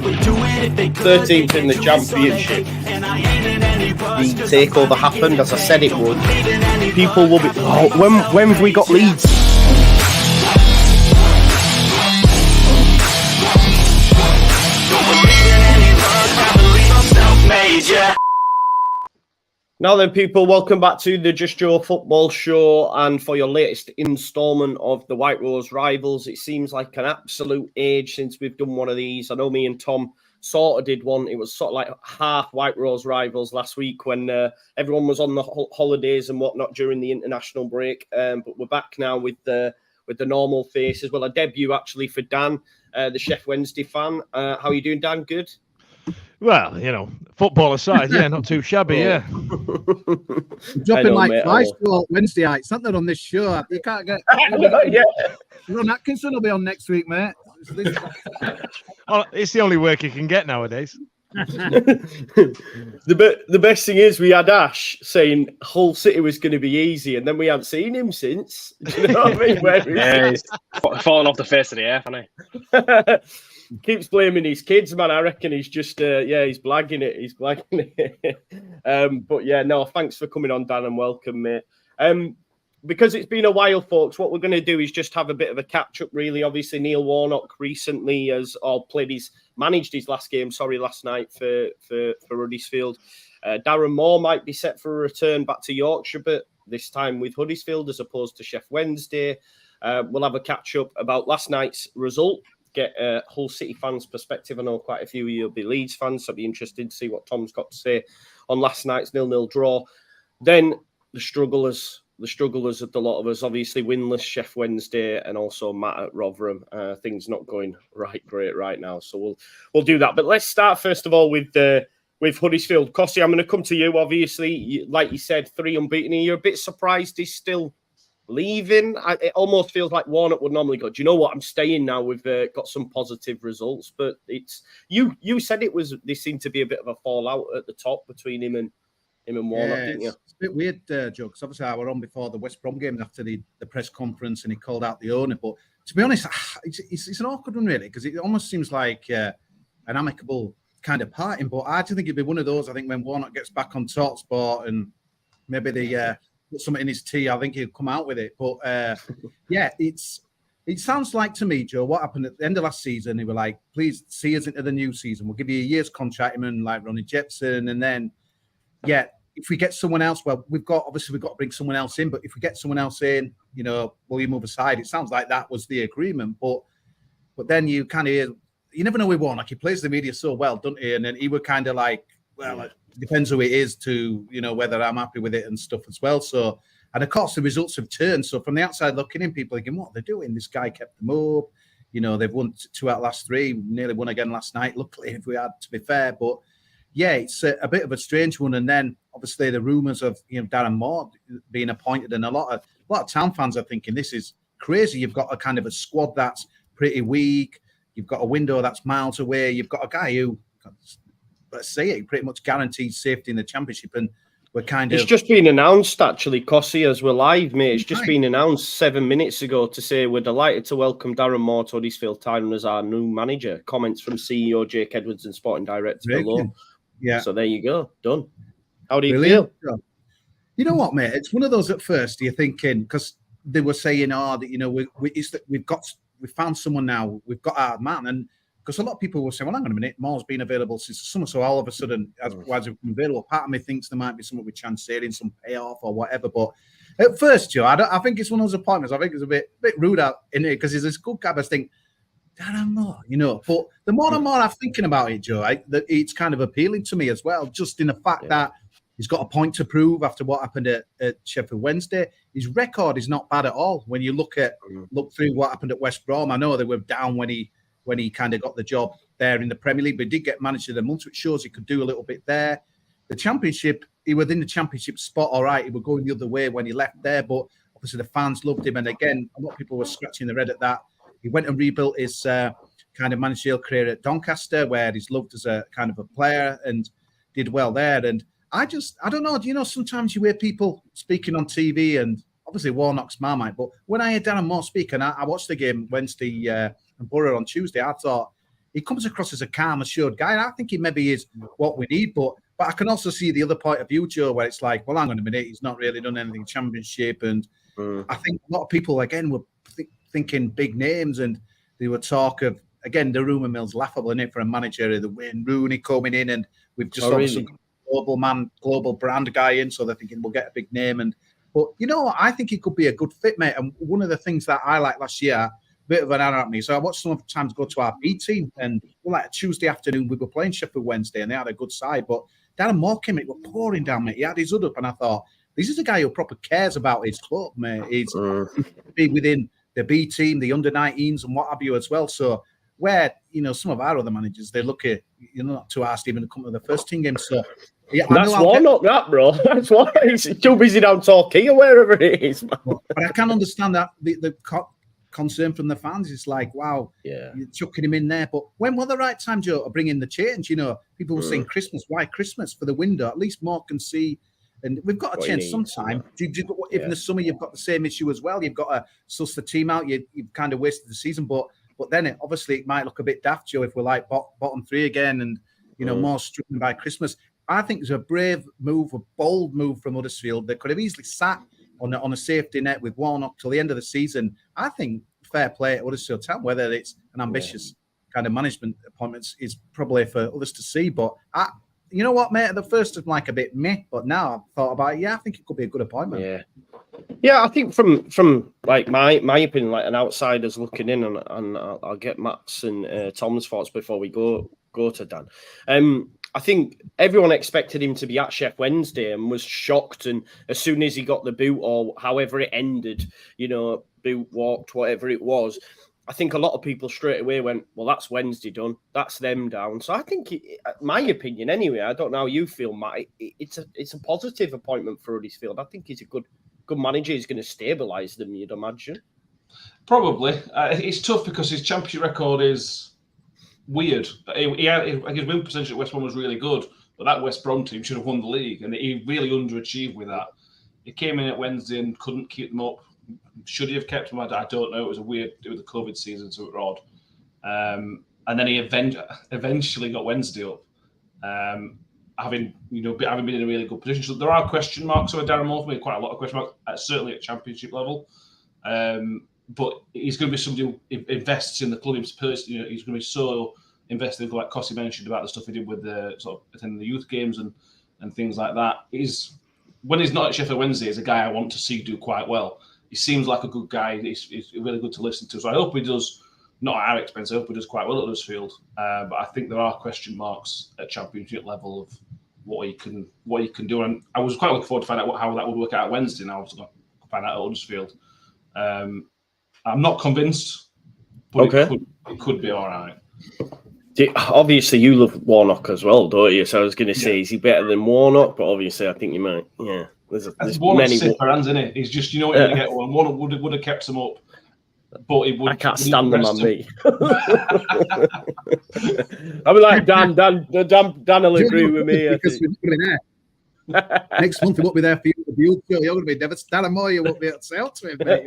13th in the championship. The takeover happened, as I said it would. People will be, when have we got Leeds? Now then, people, welcome back to the Just Joe Football Show, and for your latest instalment of the White Rose Rivals. It seems like an absolute age since we've done one of these. I know me and Tom sort of did one. It was sort of like half White Rose Rivals last week when everyone was on the holidays and whatnot during the international break. But we're back now with the normal faces. Well, a debut actually for Dan, the Sheffield Wednesday fan. How are you doing, Dan? Good? Well, you know, football aside, yeah, not too shabby, yeah. Dropping like flies for Wednesdayites, aren't there, on this show? You can't get... Yeah. Ron Atkinson will be on next week, mate. It's the only work you can get nowadays. The best thing is we had Ash saying Hull City was going to be easy, and then we haven't seen him since. Do you know what I mean? Yeah, he's fallen off the face of the earth, hasn't he? Keeps blaming his kids, man. I reckon he's just, he's blagging it. He's blagging it. But yeah, no, thanks for coming on, Dan, and welcome, mate. Because it's been a while, folks, what we're going to do is just have a bit of a catch-up, really. Obviously, Neil Warnock recently managed his last game, last night for Huddersfield. Darren Moore might be set for a return back to Yorkshire, but this time with Huddersfield as opposed to Sheffield Wednesday. We'll have a catch-up about last night's result, get Hull City fans' perspective. I know quite a few of you will be Leeds fans, so I'll be interested to see what Tom's got to say on last night's 0-0 draw. Then the strugglers of the lot of us, obviously winless Sheffield Wednesday and also Matt at Rotherham. Things not going great right now, so we'll do that. But let's start first of all with Huddersfield. Cossie, I'm going to come to you. Obviously, like you said, 3 unbeaten. You're a bit surprised he's still leaving. It almost feels like Warnock would normally go, do you know what, I'm staying now. We've got some positive results, but it's you said there seemed to be a bit of a fallout at the top between him and Warnock, didn't you? It's a bit weird, Joe, because obviously I were on before the West Brom game after the press conference, and he called out the owner. But to be honest, it's an awkward one, really, because it almost seems like an amicable kind of parting. But I do think it'd be one of those, I think, when Warnock gets back on TalkSport and maybe they put something in his tea, I think he'll come out with it. But yeah, it sounds like to me, Joe, what happened at the end of last season, they were like, please see us into the new season. We'll give you a year's contract, him and like Ronnie Jepson, and then yeah, if we get someone else, well, we've got to bring someone else in. But if we get someone else in, you know, will you move aside? It sounds like that was the agreement. But then you kind of, you never know with Warnock. He plays the media so well, doesn't he? And then he were kind of like, well, it depends who it is to, you know, whether I'm happy with it and stuff as well. So, and of course, the results have turned. So from the outside looking in, people are thinking, what are they doing? This guy kept them up. You know, they've won 2 out of the last 3, nearly won again last night. Luckily, if we had, to be fair. But yeah, it's a bit of a strange one. And then obviously the rumours of, you know, Darren Moore being appointed, and a lot of town fans are thinking this is crazy. You've got a kind of a squad that's pretty weak. You've got a window that's miles away. You've got a guy who, let's say it, pretty much guaranteed safety in the Championship, and we're It's just been announced, actually, Cossie, as we're live, mate. It's just been announced 7 minutes ago to say we're delighted to welcome Darren Moore to Huddersfield Town as our new manager. Comments from CEO Jake Edwards and Sporting Director below. Yeah. So there you go. Done. How do you feel? You know what, mate? It's one of those at first you're thinking, because they were saying, that, you know, we've found someone now. We've got our man. And because a lot of people were saying, well, hang on a minute, Moore's been available since the summer. So all of a sudden, as we've been available, part of me thinks there might be something with chance sailing, some payoff or whatever. But at first, Joe, I think it's one of those appointments. I think it's a bit rude out in it because he's this good guy. I think, Darren Moore, you know. But the more and more I'm thinking about it, Joe, it's kind of appealing to me as well, just in the fact that he's got a point to prove after what happened at Sheffield Wednesday. His record is not bad at all when you look through what happened at West Brom. I know they were down when he kind of got the job there in the Premier League, but he did get manager of the month, which shows he could do a little bit there. The Championship, he was in the Championship spot, all right. He was going the other way when he left there, but obviously the fans loved him. And again, a lot of people were scratching their head at that. He went and rebuilt his kind of managerial career at Doncaster, where he's loved as a kind of a player and did well there. And I don't know. Do you know, sometimes you hear people speaking on TV, and obviously Warnock's Marmite, but when I heard Darren Moore speak, and I watched the game Wednesday and Borough on Tuesday, I thought he comes across as a calm, assured guy. And I think he maybe is what we need. But I can also see the other point of view, Joe, where it's like, well, hang on a minute, he's not really done anything Championship. And I think a lot of people, again, were thinking big names, and they were talk of, again, the rumour mill's laughable, isn't it, for a manager of the Wayne Rooney coming in, and we've just obviously got a global brand guy in, so they're thinking we'll get a big name. But you know what? I think he could be a good fit, mate. And one of the things that I liked last year, a bit of an error at me. So I watched sometimes go to our B team, and like a Tuesday afternoon, we were playing Sheffield Wednesday, and they had a good side. But Darren Moore came in, were pouring down, mate. He had his hood up, and I thought, this is a guy who proper cares about his club, mate. He's big within the B team, the under-19s, and what have you as well. So where, you know, some of our other managers, they look at, you know, not too asked even to come to the first team game. So yeah, that's Warnock, that, bro. That's why he's too busy down Torquay or wherever it is, man. But I can understand that the concern from the fans is like, wow, you're chucking him in there. But when was the right time, Joe, to bring in the change? You know, people were saying Christmas. Why Christmas? For the window, at least more can see. And we've got to change sometime. If in the summer you've got the same issue as well, you've got to suss the team out. You've kind of wasted the season, but then obviously it might look a bit daft, Joe, if we're like bottom three again, and you know more struggling by Christmas. I think it's a brave move, a bold move from Huddersfield. They could have easily sat on a safety net with Warnock till the end of the season. I think fair play at Huddersfield Town. Whether it's an ambitious kind of management appointment is probably for others to see, but you know what, mate? At the first, I'm like a bit meh, but now I've thought about it. Yeah, I think it could be a good appointment. Yeah. I think from like my opinion, like an outsider's looking in, and I'll get Matt's and Tom's thoughts before we go to Dan. I think everyone expected him to be at Sheffield Wednesday and was shocked, and as soon as he got the boot or however it ended, you know, boot, walked, whatever it was, I think a lot of people straight away went, well, that's Wednesday done. That's them down. So I think, my opinion anyway, I don't know how you feel, Matt, it's a positive appointment for Huddersfield. I think he's a good manager. He's going to stabilise them, you'd imagine. Probably. It's tough because his championship record is weird. His win percentage at West Brom was really good, but that West Brom team should have won the league, and he really underachieved with that. He came in at Wednesday and couldn't keep them up. Should he have kept him? I don't know. It was the COVID season, so it was odd. And then he eventually got Wednesday up, having been in a really good position. So there are question marks over Darren Moore. Made quite a lot of question marks, certainly at Championship level. But he's going to be somebody who invests in the club. He's going to be so invested, like Cossie mentioned about the stuff he did with the sort of attending the youth games and things like that. When he's not at Sheffield Wednesday, he's a guy I want to see do quite well. He seems like a good guy. He's really good to listen to. So I hope he does, not at our expense, I hope he does quite well at Huddersfield. But I think there are question marks at Championship level of what he can do. And I was quite looking forward to find out how that would work out Wednesday. Now I was going to find out at Huddersfield. I'm not convinced, but it could be all right. Obviously, you love Warnock as well, don't you? So I was going to say, is he better than Warnock? But obviously, I think you might. Yeah, there's many. Super hands, isn't it? He's just, you know what you're going to get. One. Warnock would have kept him up, but it would. I can't stand them on me. I'll be like Dan will agree with me. Because we're going to next month, he won't be there for you. You're going to be devastated. More, you won't be able to sell to him, mate.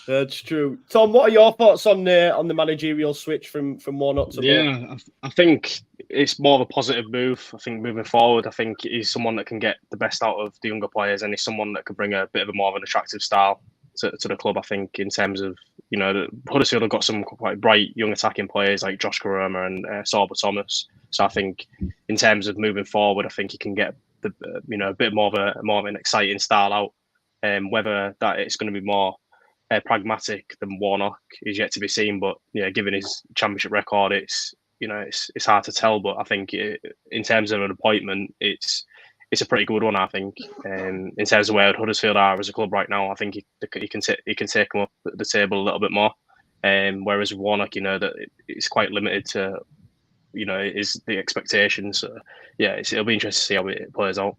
That's true. Tom, what are your thoughts on the managerial switch from Warnock to Moore? I think it's more of a positive move. I think moving forward, I think he's someone that can get the best out of the younger players, and he's someone that can bring a bit of more of an attractive style to the club. I think in terms of, Huddersfield have got some quite bright young attacking players like Josh Karoma and Sorba Thomas. So I think in terms of moving forward, I think he can get a bit more of an exciting style out. Whether that it's going to be more pragmatic than Warnock is yet to be seen. But given his championship record, it's hard to tell. But I think in terms of an appointment, it's a pretty good one. I think in terms of where Huddersfield are as a club right now, I think he can take them up the table a little bit more. Whereas Warnock, that it's quite limited to. Is the expectation. So, it'll be interesting to see how it plays out.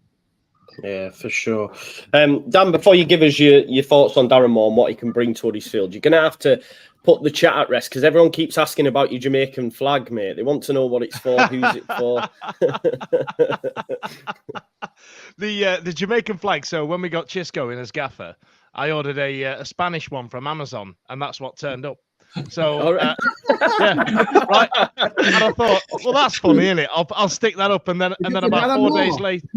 Yeah, for sure. Dan, before you give us your thoughts on Darren Moore and what he can bring to Huddersfield, you're going to have to put the chat at rest because everyone keeps asking about your Jamaican flag, mate. They want to know what it's for, who's it for. The Jamaican flag. So when we got Chisco in as gaffer, I ordered a Spanish one from Amazon, and that's what turned up. So, yeah, right. And I thought, well, that's funny, isn't it? I'll stick that up, and then about 4 days later,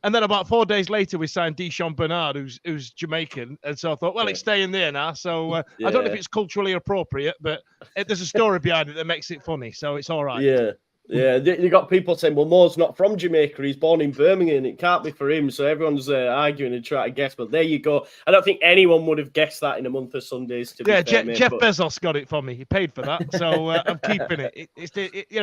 and then about 4 days later, we signed Deshaun Bernard, who's Jamaican, and so I thought, well, it's staying there now. So I don't know if it's culturally appropriate, but there's a story behind it that makes it funny, so it's all right. Yeah. Yeah, you got people saying, well, Mo's not from Jamaica. He's born in Birmingham. It can't be for him. So everyone's arguing and trying to guess. But there you go. I don't think anyone would have guessed that in a month of Sundays. Jeff Bezos got it for me. He paid for that. So I'm keeping it.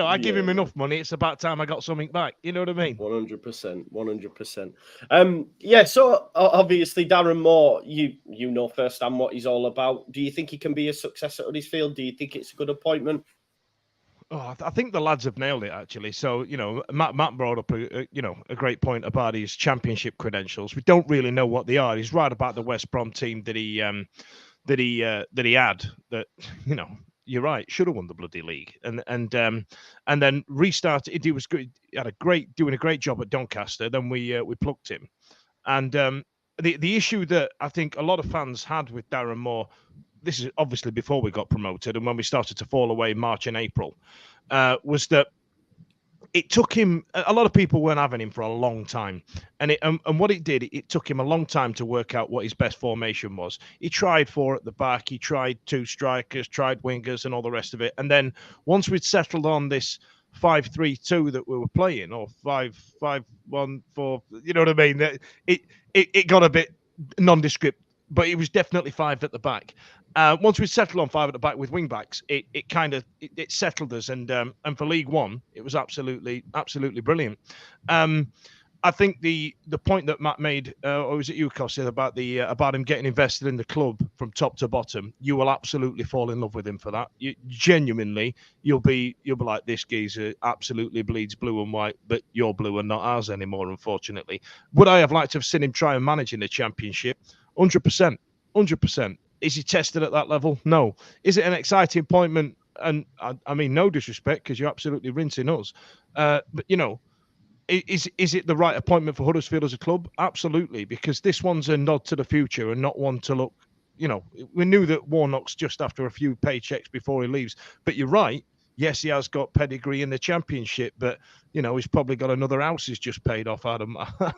I give him enough money. It's about time I got something back. You know what I mean? 100%. 100%. So obviously, Darren Moore, you know firsthand what he's all about. Do you think he can be a success at Huddersfield? Do you think it's a good appointment? Oh, I think the lads have nailed it, actually. So, Matt brought up a great point about his championship credentials. We don't really know what they are. He's right about the West Brom team that he had. That you're right, should have won the bloody league, and then restarted. He was good. He had doing a great job at Doncaster. Then we plucked him, and the issue that I think a lot of fans had with Darren Moore. This is obviously before we got promoted and when we started to fall away in March and April, was that it took him, a lot of people weren't having him for a long time. And what it did, it took him a long time to work out what his best formation was. He tried 4 at the back, he tried 2 strikers, tried wingers and all the rest of it. And then once we'd settled on this 5-3-2 that we were playing, or 5-5-1-4, you know what I mean? It got a bit nondescript, but it was definitely 5 at the back. Once we settled on 5 at the back with wing backs, it settled us, and for League One, it was absolutely brilliant. I think the point that Matt made, or was it you, Costa, about him getting invested in the club from top to bottom, you will absolutely fall in love with him for that. You'll be like, this geezer absolutely bleeds blue and white, but you're blue and not ours anymore, unfortunately. Would I have liked to have seen him try and manage in the Championship? 100%. Is he tested at that level? No. Is it an exciting appointment? And I mean, no disrespect, because you're absolutely rinsing us. But is it the right appointment for Huddersfield as a club? Absolutely, because this one's a nod to the future and not one to look. We knew that Warnock's just after a few paychecks before he leaves. But you're right. Yes, he has got pedigree in the Championship, but he's probably got another house he's just paid off out of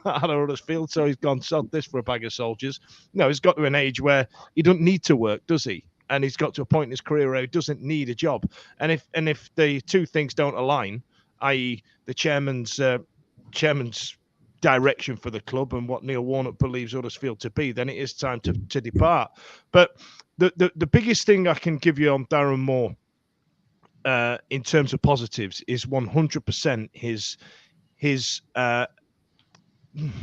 Huddersfield, so he's gone sold this for a bag of soldiers. He's got to an age where he doesn't need to work, does he? And he's got to a point in his career where he doesn't need a job. And if the two things don't align, i.e., the chairman's direction for the club and what Neil Warnock believes Huddersfield to be, then it is time to depart. But the biggest thing I can give you on Darren Moore, in terms of positives, is 100% his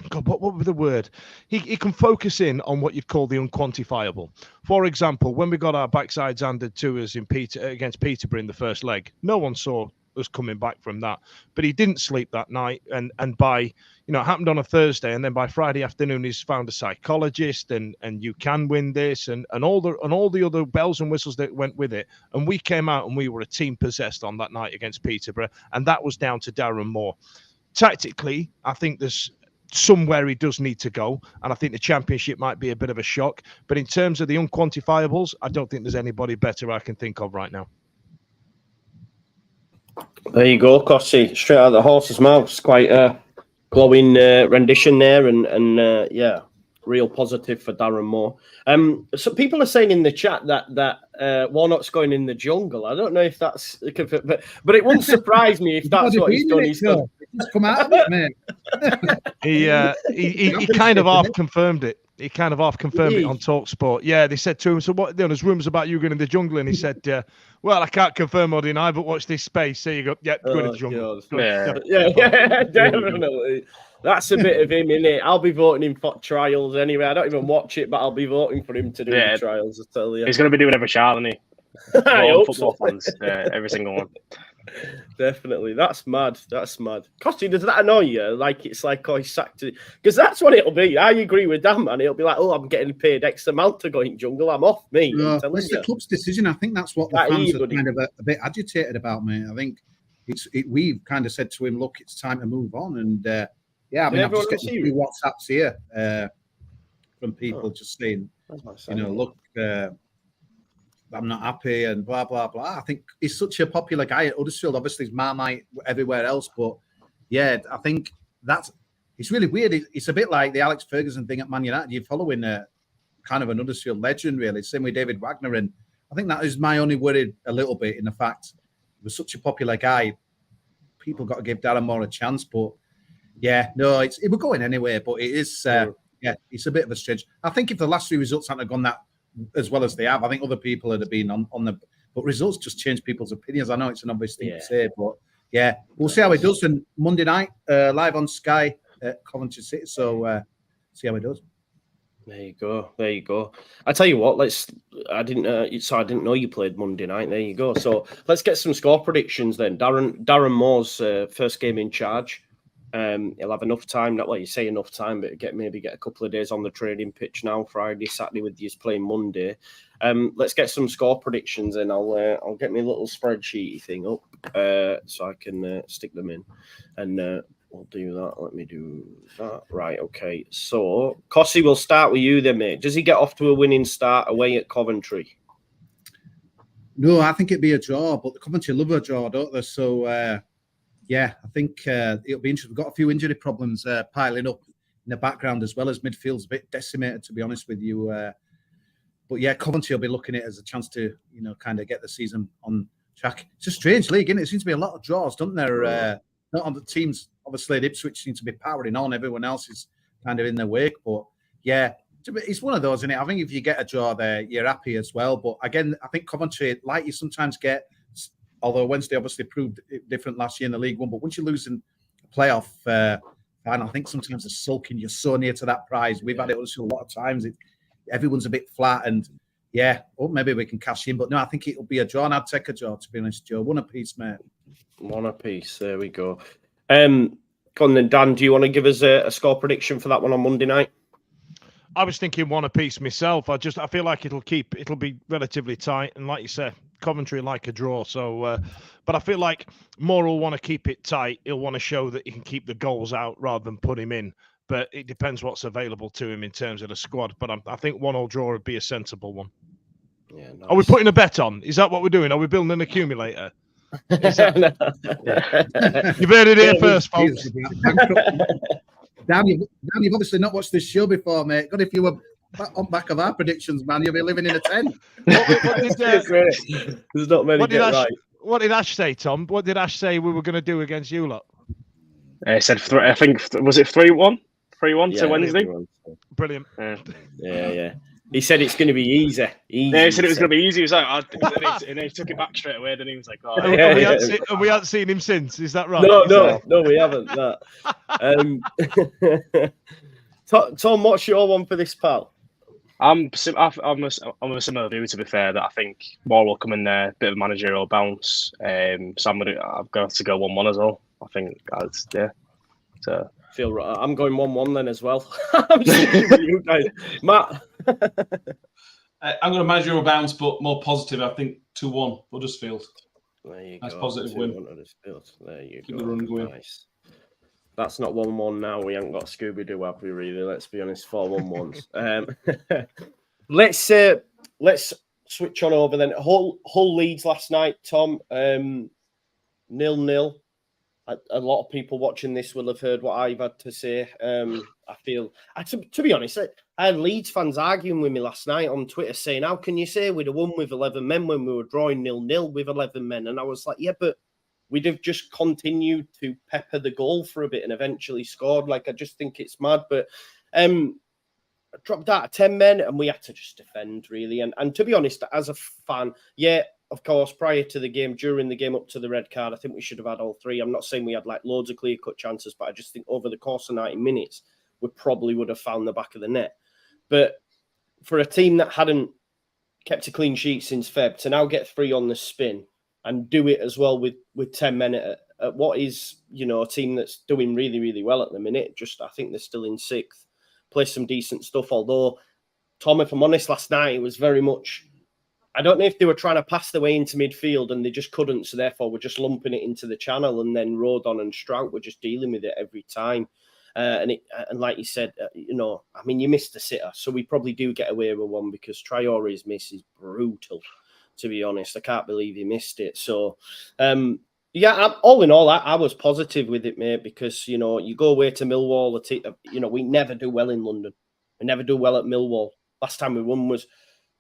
God, what was the word? He can focus in on what you'd call the unquantifiable. For example, when we got our backsides handed to us against Peterborough in the first leg, no one saw us coming back from that. But he didn't sleep that night, and by it happened on a Thursday, and then by Friday afternoon he's found a psychologist, and you can win this, and all the other bells and whistles that went with it. And we came out and we were a team possessed on that night against Peterborough, and that was down to Darren Moore. Tactically, I think there's somewhere he does need to go, and I think the Championship might be a bit of a shock. But in terms of the unquantifiables, I don't think there's anybody better I can think of right now. There you go, Cossie. Straight out of the horse's mouth. It's quite a glowing rendition there, and real positive for Darren Moore. So people are saying in the chat that Warnock's going in the jungle. I don't know if that's, but it wouldn't surprise me if that's what he's done. He's done. Just come out of it, man. He kind of half confirmed it. He kind of half confirmed it on TalkSport. Yeah, they said to him, so what? There's rumours about you going in the jungle, and he said, well, I can't confirm or deny, but watch this space. There you go. Yeah, go in the jungle. Yeah, definitely. That's a bit of him, innit? I'll be voting him for trials anyway. I don't even watch it, but I'll be voting for him to do the trials, I tell you. He's going to be doing every chart, isn't he? I hope so. Fans, every single one. Definitely. That's mad. Costy, does that annoy you? Like, it's like, oh, he's sacked it. Because that's what it'll be. I agree with Dan, man. It'll be like, oh, I'm getting paid X amount to go in jungle. I'm off, me. It's the club's decision. I think that's what the fans are kind of a bit agitated about, mate. I think we've kind of said to him, look, it's time to move on. And I've just getting a few WhatsApps here from people just saying, look, I'm not happy and blah, blah, blah. I think he's such a popular guy at Huddersfield. Obviously, he's Marmite everywhere else. But yeah, I think it's really weird. It's a bit like the Alex Ferguson thing at Man United. You're following kind of an Huddersfield legend, really. Same with David Wagner. And I think that is my only worry a little bit in the fact he was such a popular guy. People got to give Darren more a chance. But yeah, no, it was going anyway. But it is, it's a bit of a stretch. I think if the last three results hadn't gone that as well as they have, I think other people would have been on the. But results just change people's opinions. I know it's an obvious thing to say, but yeah, we'll see how it does. And Monday night, live on Sky at Coventry City. So see how it does. There you go. I tell you what, I didn't know you played Monday night. There you go. So let's get some score predictions then. Darren Moore's first game in charge. He'll have enough time, not like you say enough time, but maybe get a couple of days on the training pitch now, Friday, Saturday with you playing Monday. Let's get some score predictions and I'll get my little spreadsheety thing up so I can stick them in. And we'll do that. Let me do that. Right, okay. So, Cossie, we'll start with you then, mate. Does he get off to a winning start away at Coventry? No, I think it'd be a draw, but the Coventry love a draw, don't they? So, yeah, I think it'll be interesting. We've got a few injury problems piling up in the background as well as midfield's a bit decimated, to be honest with you. But yeah, Coventry will be looking at it as a chance to, kind of get the season on track. It's a strange league, isn't it? There seems to be a lot of draws, don't there? Not on the teams. Obviously, Ipswich seem to be powering on. Everyone else is kind of in their wake. But yeah, it's one of those, isn't it? I think if you get a draw there, you're happy as well. But again, I think Coventry, like you sometimes get, although Wednesday obviously proved it different last year in the League One, but once you lose in a playoff final, I think sometimes the sulking, you're so near to that prize. We've had it also a lot of times. Everyone's a bit flat and yeah, maybe we can cash in. But no, I think it'll be a draw and I'd take a draw, to be honest, Joe. One apiece, mate. One apiece. There we go. Go on then, Dan, do you want to give us a score prediction for that one on Monday night? I was thinking one apiece myself. I feel like it'll be relatively tight. And like you said, Coventry like a draw. So, but I feel like Moore will want to keep it tight. He'll want to show that he can keep the goals out rather than put him in. But it depends what's available to him in terms of the squad. But I think 1-1 draw would be a sensible one. Yeah, nice. Are we putting a bet on? Is that what we're doing? Are we building an accumulator? You've heard it here first, folks. Dan, you've obviously not watched this show before, mate. God, if you were on back of our predictions, man, you'll be living in a tent. There's not many right. What did Ash say, Tom? What did Ash say we were going to do against you lot? He said, I think, was it 3-1? 3-1 to Wednesday? Brilliant. Yeah. He said it's going to be easy. Yeah, he said it was going to be easy. He was like, and he took it back straight away. Then he was like, "Oh." We haven't seen him since. Is that right? No, we haven't. Tom, what's your one for this, pal? I'm a similar view, to be fair, that I think Moore will come in there, a bit of managerial bounce. So I'm going to go 1-1 as well. I think that's So. I'm going 1-1 then as well. I'm with you guys. Matt. I'm going to managerial bounce, but more positive. I think 2-1 Huddersfield. There you nice go. Positive win. There you Keep go. the run going. Nice. That's not 1-1 now. We haven't got Scooby-Doo, have we, really? Let's be honest, 4-1-1s. Let's switch on over then. Hull Leeds last night, Tom. 0-0. A lot of people watching this will have heard what I've had to say. I feel, to be honest, I had Leeds fans arguing with me last night on Twitter saying, how can you say we'd have won with 11 men when we were drawing 0-0 with 11 men? And I was like, yeah, but we'd have just continued to pepper the goal for a bit and eventually scored. Like, I just think it's mad. But I dropped out of 10 men and we had to just defend, really. And to be honest, as a fan, yeah, of course, prior to the game, during the game up to the red card, I think we should have had all three. I'm not saying we had like loads of clear-cut chances, but I just think over the course of 90 minutes, we probably would have found the back of the net. But for a team that hadn't kept a clean sheet since Feb, to now get 3 on the spin and do it as well with 10 men at what is, a team that's doing really, really well at the minute. I think they're still in 6th, play some decent stuff. Although, Tom, if I'm honest, last night it was very much, I don't know if they were trying to pass their way into midfield and they just couldn't, so therefore we're just lumping it into the channel, and then Rodon and Drought were just dealing with it every time. And like you said, you missed the sitter, so we probably do get away with one because Traore's miss is brutal. to be honest. I can't believe he missed it. So, yeah, all in all, I was positive with it, mate, because, you know, you go away to Millwall, you know, we never do well in London. We never do well at Millwall. Last time we won was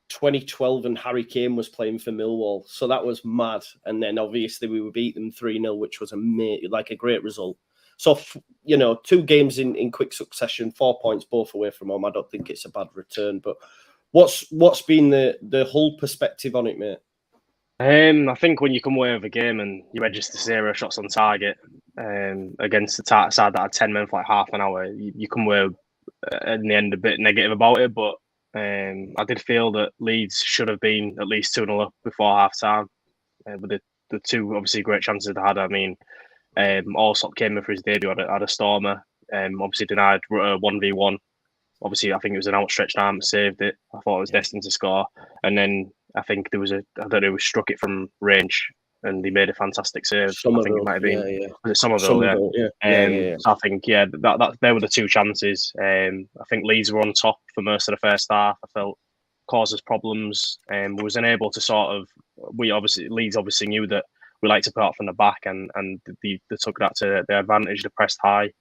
2012 and Harry Kane was playing for Millwall. So that was mad. And then obviously we would beat them 3-0, which was a great result. So, you know, 2 games in quick succession, 4 points, both away from home. I don't think it's a bad return. But what's been the whole perspective on it, mate? I think when you come away with a game and you register 0 shots on target against the side that had 10 men for like half an hour, you come away in the end a bit negative about it. But I did feel that Leeds should have been at least 2-0 up before half time with the 2 obviously great chances they had. I mean, Allsop came in for his debut, had a stormer, obviously denied 1v1. Obviously, I think it was an outstretched arm, saved it. I thought it was destined to score. And then I think there was I don't know, who struck it from range and he made a fantastic save. I think it might have been, was it Somerville? Yeah. So I think, that they were the 2 chances. I think Leeds were on top for most of the first half. I felt caused us problems and was unable to sort of, Leeds obviously knew that we like to put out from the back and they took that to their advantage. They pressed high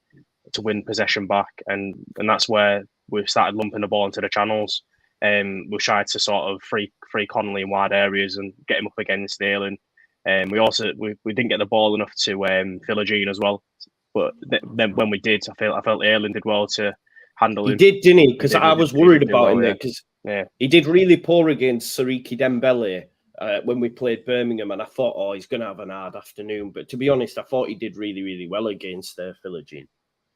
to win possession back, and that's where we started lumping the ball into the channels. We tried to sort of free Connolly in wide areas and get him up against Ayling. We didn't get the ball enough to Philogene as well. But then when we did, I felt Ayling did well to handle him. He did, didn't he? Because I was worried about him there because he did really poor against Sariki Dembele when we played Birmingham, and I thought, he's going to have an hard afternoon. But to be honest, I thought he did really, really well against Philogene.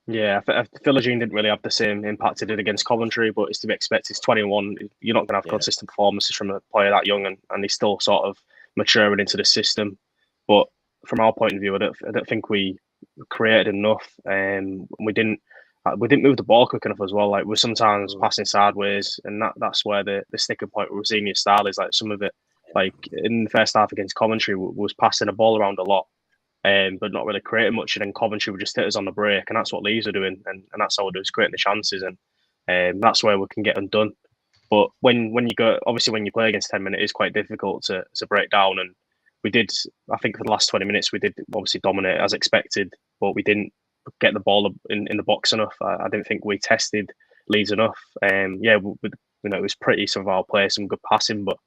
Yeah, Philogene didn't really have the same impact he did against Coventry, but it's to be expected. He's 21. You're not going to have consistent performances from a player that young, and he's still sort of maturing into the system. But from our point of view, I don't think we created enough. We didn't move the ball quick enough as well. Like, we're sometimes passing sideways, and that's where the sticking point with Rosenior's style is. Like, some of it, like in the first half against Coventry, was passing the ball around a lot. But not really creating much. And then Coventry would just hit us on the break, and that's what Leeds are doing, and that's how we're doing, creating the chances, and that's where we can get undone. But when you play against 10 men, it is quite difficult to break down. And we did, I think, for the last 20 minutes, we did obviously dominate as expected, but we didn't get the ball in the box enough. I didn't think we tested Leeds enough. It was pretty some of our players, some good passing, but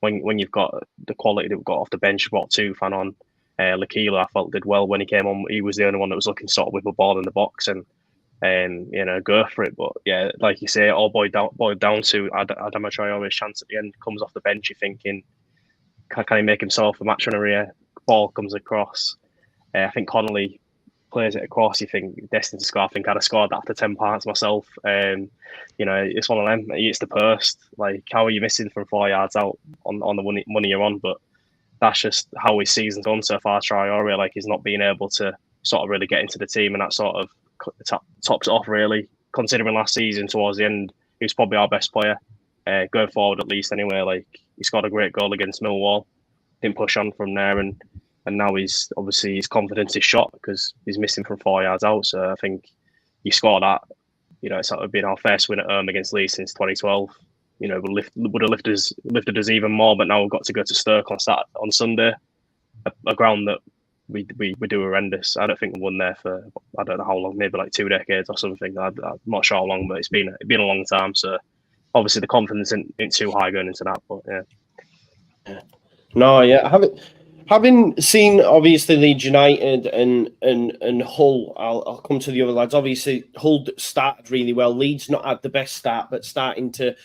when you've got the quality that we've got off the bench, brought 2 fan on. Lakila, I felt, did well when he came on. He was the only one that was looking sort of with a ball in the box and go for it. But yeah, like you say, it all boiled down to Adama Traore's chance at the end. Comes off the bench, you're thinking, can he make himself a match winner here? Ball comes across. I think Connolly plays it across. You think destined to score. I think I'd have scored that after 10 parts myself. It's one of them. It's the post. Like, how are you missing from 4 yards out on the money you're on? But that's just how his season's gone so far. Traore, like, he's not being able to sort of really get into the team, and that sort of tops it off, really. Considering last season towards the end, he was probably our best player going forward, at least anyway. Like, he scored a great goal against Millwall, didn't push on from there, and now he's obviously his confidence is shot because he's missing from 4 yards out. So I think you score that, it's sort of been our first win at home against Leeds since 2012. Would have lifted us even more, but now we've got to go to Stoke on Sunday, a ground that we do horrendous. I don't think we won there for, I don't know how long, maybe like 2 decades or something. I'm not sure how long, but it's been a long time. So obviously the confidence isn't too high going into that, but yeah. No, yeah, having seen obviously Leeds United and Hull, I'll come to the other lads. Obviously Hull started really well. Leeds not had the best start, but starting to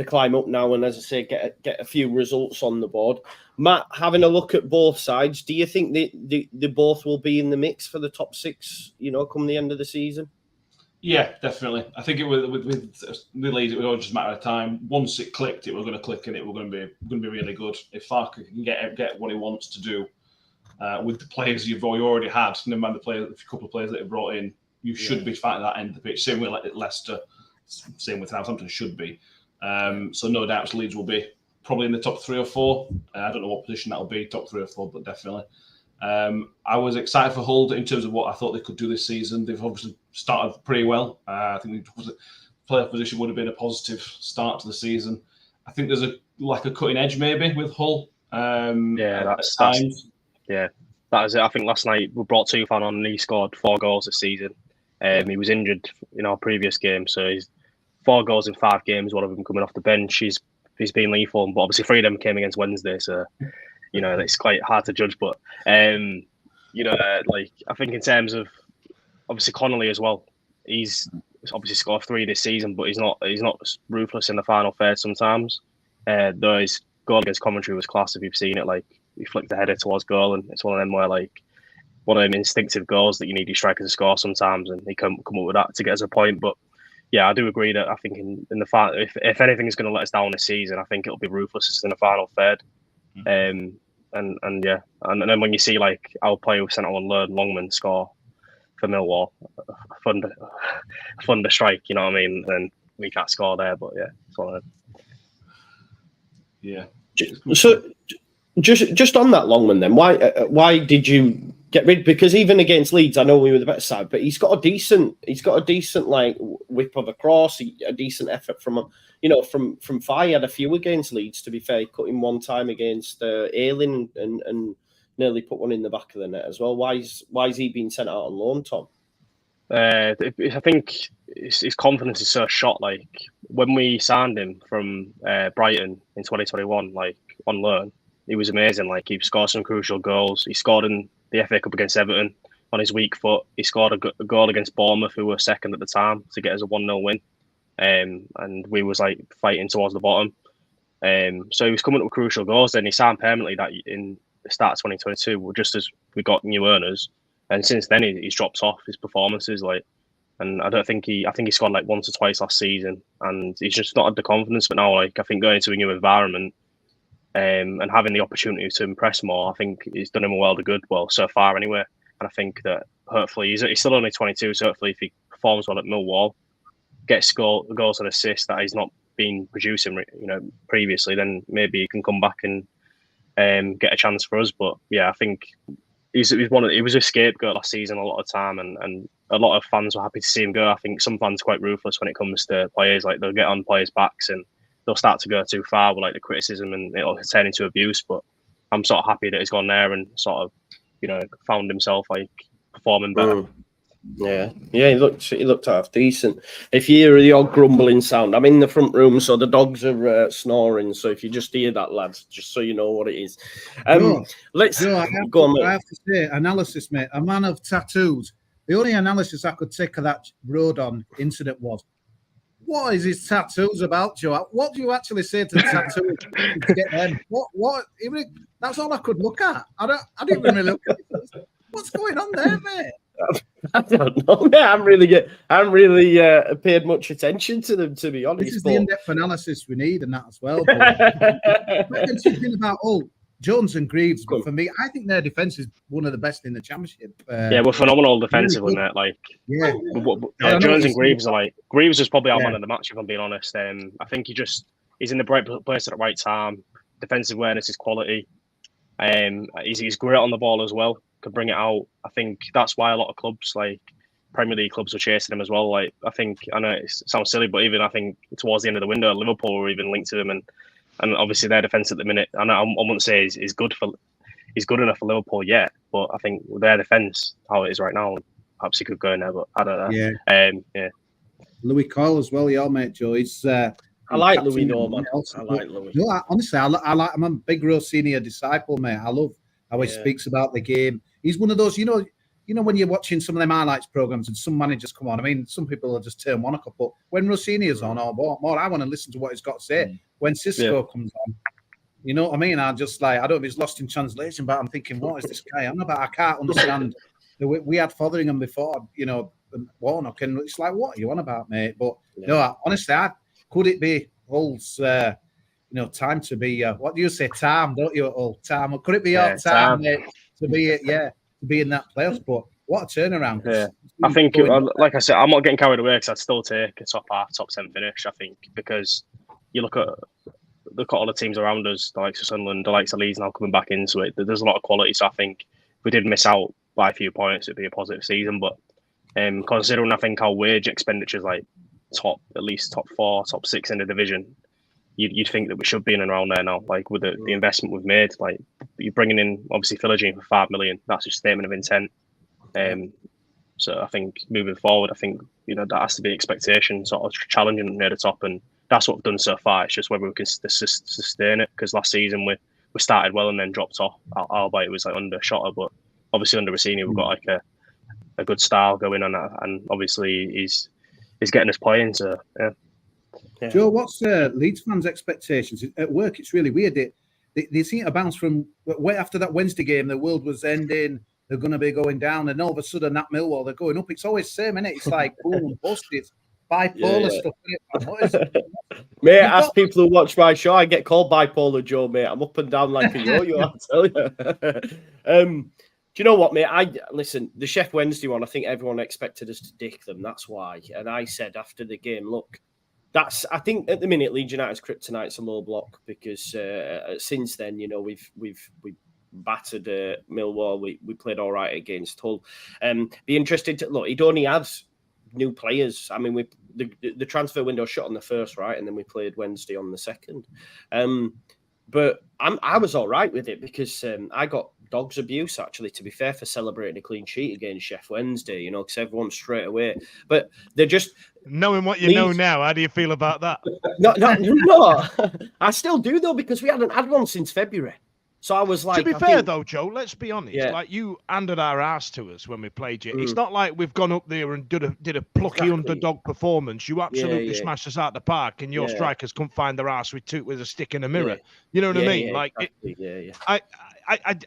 climb up now, and as I say, get a few results on the board. Matt, having a look at both sides, do you think they both will be in the mix for the top 6? Come the end of the season? Yeah, definitely. I think it was with Leeds. It was all just a matter of time. Once it clicked, it was going to click, and it was going to be really good. If Farke can get what he wants to do with the players you've already had, no matter the couple of players that have brought in, you should be fighting that end of the pitch. Same with Leicester, same with Southampton should be. So no doubt Leeds will be probably in the top 3 or 4. I don't know what position that'll be, top 3 or 4, but definitely. I was excited for Hull in terms of what I thought they could do this season. They've obviously started pretty well. I think the player position would have been a positive start to the season. I think there's a cutting edge maybe with Hull. That's times. yeah, that is it. I think last night we brought Tufan on and he scored 4 goals this season. He was injured in our previous game, so he's 4 goals in 5 games. One of them coming off the bench. He's been lethal, but obviously 3 of them came against Wednesday, so it's quite hard to judge. But like I think in terms of obviously Connolly as well, he's obviously scored 3 this season, but he's not ruthless in the final third sometimes. Though his goal against Coventry was class. If you've seen it, like he flicked the header towards goal, and it's one of them where like one of them instinctive goals that you need your striker to score sometimes, and he come up with that to get us a point. But yeah, I do agree that I think in the final, if anything is going to let us down this season, I think it'll be ruthless in the final third. And then when you see like our player who sent on loan Longman score for Millwall, a thunder strike, you know what I mean? Then we can't score there, but yeah, it's one of them. Yeah. So just on that Longman, then why did you get rid? Because even against Leeds, I know we were the better side, but he's got a decent like whip of a cross, a decent effort from far. He had a few against Leeds. To be fair, he cut him one time against Ayling and nearly put one in the back of the net as well. Why is he being sent out on loan, Tom? I think his confidence is so shot. Like when we signed him from Brighton in 2021, like on loan, he was amazing. Like he scored some crucial goals. He scored in the FA Cup against Everton on his weak foot. He scored a goal against Bournemouth, who were second at the time, to get us a 1-0 win. And we was like fighting towards the bottom. So he was coming up with crucial goals. Then he signed permanently that in the start of 2022, just as we got new owners. And since then, he's dropped off his performances. And I think he scored like once or twice last season, and he's just not had the confidence. But now, like I think going into a new environment, and having the opportunity to impress more, I think he's done him a world of good. Well, so far anyway. And I think that hopefully he's still only 22, so hopefully if he performs well at Millwall, gets goals and assists that he's not been producing, previously, then maybe he can come back and get a chance for us. But yeah, I think he was a scapegoat last season a lot of time, and a lot of fans were happy to see him go. I think some fans are quite ruthless when it comes to players. Like they'll get on players' backs and they'll start to go too far with like the criticism, and it'll turn into abuse. But I'm sort of happy that he's gone there and sort of, found himself like performing better. Yeah, he looked half decent. If you hear the odd grumbling sound, I'm in the front room, so the dogs are snoring. So if you just hear that, lads, just so you know what it is. Let's go on, mate. I have to say, analysis, mate. A man of tattoos. The only analysis I could take of that Rodon incident was, what is his tattoos about, Joe? What do you actually say to the tattoos to get them? What? That's all I could look at. I didn't even really look at it. What's going on there, mate? I don't know, mate. I haven't really paid much attention to them, to be honest. This is the in-depth analysis we need, and that as well. But something about Jones and Greaves, but for me, I think their defence is one of the best in the Championship. We're phenomenal defensively, mate. Like, Jones and Greaves are like, Greaves was probably our man of the match, if I'm being honest. I think he's in the right place at the right time. Defensive awareness is quality. He's great on the ball as well. Could bring it out. I think that's why a lot of clubs, like Premier League clubs, are chasing him as well. Like I know it sounds silly, but even I think towards the end of the window, Liverpool were even linked to him, and obviously their defence at the minute. I wouldn't say is good enough for Liverpool yet, but I think their defence, how it is right now, perhaps he could go in there, but I don't know. Yeah. Louis Coyle as well, your mate Joe. He's I like Louis though, man. I like Louis. Honestly, I like. I'm a big Rossini disciple, mate. I love how he speaks about the game. He's one of those, when you're watching some of them highlights programs and some managers come on. I mean, some people will just turn Warnock up, but when Rossini is on, or more, I want to listen to what he's got to say. When Cisco comes on, you know what I mean? I just like, I don't know if he's lost in translation, but I'm thinking, what is this guy on about? I can't understand. We had Fotheringham before, Warnock, and it's like, what are you on about, mate? But no, honestly, could it be Hull's, time to be? What do you say, time? Don't you, Hull? Time? Could it be your time, mate, to be in that playoffs? But what a turnaround! Yeah, I think, like I said, I'm not getting carried away because I'd still take a top 10 finish. I think because you look at all the teams around us, the likes of Sunderland, the likes of Leeds now coming back into it. There's a lot of quality, so I think if we did miss out by a few points, it'd be a positive season. But considering I think our wage expenditure is like at least top 4, top 6 in the division, you'd think that we should be in and around there now. Like with the investment we've made, like you're bringing in obviously Philogene for 5 million. That's a statement of intent. So I think moving forward, I think that has to be expectation, sort of challenging near the top, and that's what we've done so far. It's just whether we can sustain it, because last season we started well and then dropped off. Albeit it was like under Shotter, but obviously under Rossini we've got like a good style going on, and obviously he's getting us playing. So yeah. Joe, what's Leeds fans' expectations at work? It's really weird. They seem to bounce from way after that Wednesday game. The world was ending. They're going to be going down, and all of a sudden, that Millwall, they're going up. It's always the same, isn't it? It's like boom and bust. It's bipolar stuff. Isn't it? What is it? Mate, ask people who watch my show. I get called bipolar Joe, mate. I'm up and down like a yo-yo, I tell you. Do you know what, mate? Listen, the Sheffield Wednesday one, I think everyone expected us to dick them. That's why. And I said after the game, look, I think at the minute, Leeds United's kryptonite's a low block, because since then, we've battered Millwall. We played all right against Hull. Be interested to look. He'd only had new players. I mean, the transfer window shut on the first, right, and then we played Wednesday on the second. But I was all right with it, because I got dog's abuse, actually, to be fair, for celebrating a clean sheet against Sheffield Wednesday, because everyone's straight away. But they're just... Knowing what you know now, how do you feel about that? No. I still do, though, because we hadn't had one since February. So I was like... To be fair, though, Joe, let's be honest. Yeah. Like, you handed our ass to us when we played you. It's not like we've gone up there and did a plucky underdog performance. You absolutely smashed us out the park, and your strikers couldn't find their ass with a stick in a mirror. You know what I mean? Yeah, like, exactly.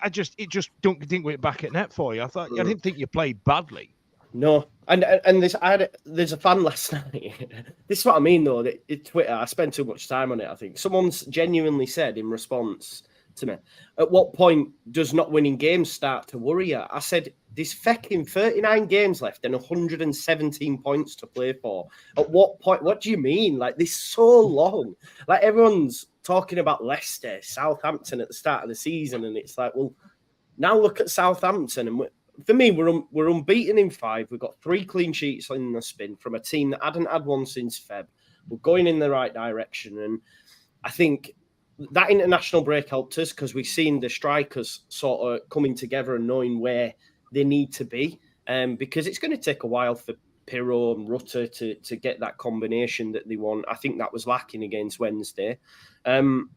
I just don't think we're back at net for you. I didn't think you played badly. No, and there's a fan last night. This is what I mean, though. That Twitter, I spend too much time on it. I think someone's genuinely said in response to me, at what point does not winning games start to worry you? I said, there's fucking 39 games left and 117 points to play for. At what point? What do you mean? Like, this so long. Like, everyone's talking about Leicester, Southampton at the start of the season, and it's like, well, now look at Southampton, and for me, we're unbeaten in 5. We've got 3 clean sheets in the spin from a team that hadn't had one since Feb. We're going in the right direction, and I think that international break helped us, because we've seen the strikers sort of coming together and knowing where they need to be. Because it's going to take a while for Pirro and Rutter to get that combination that they want. I think that was lacking against Wednesday. And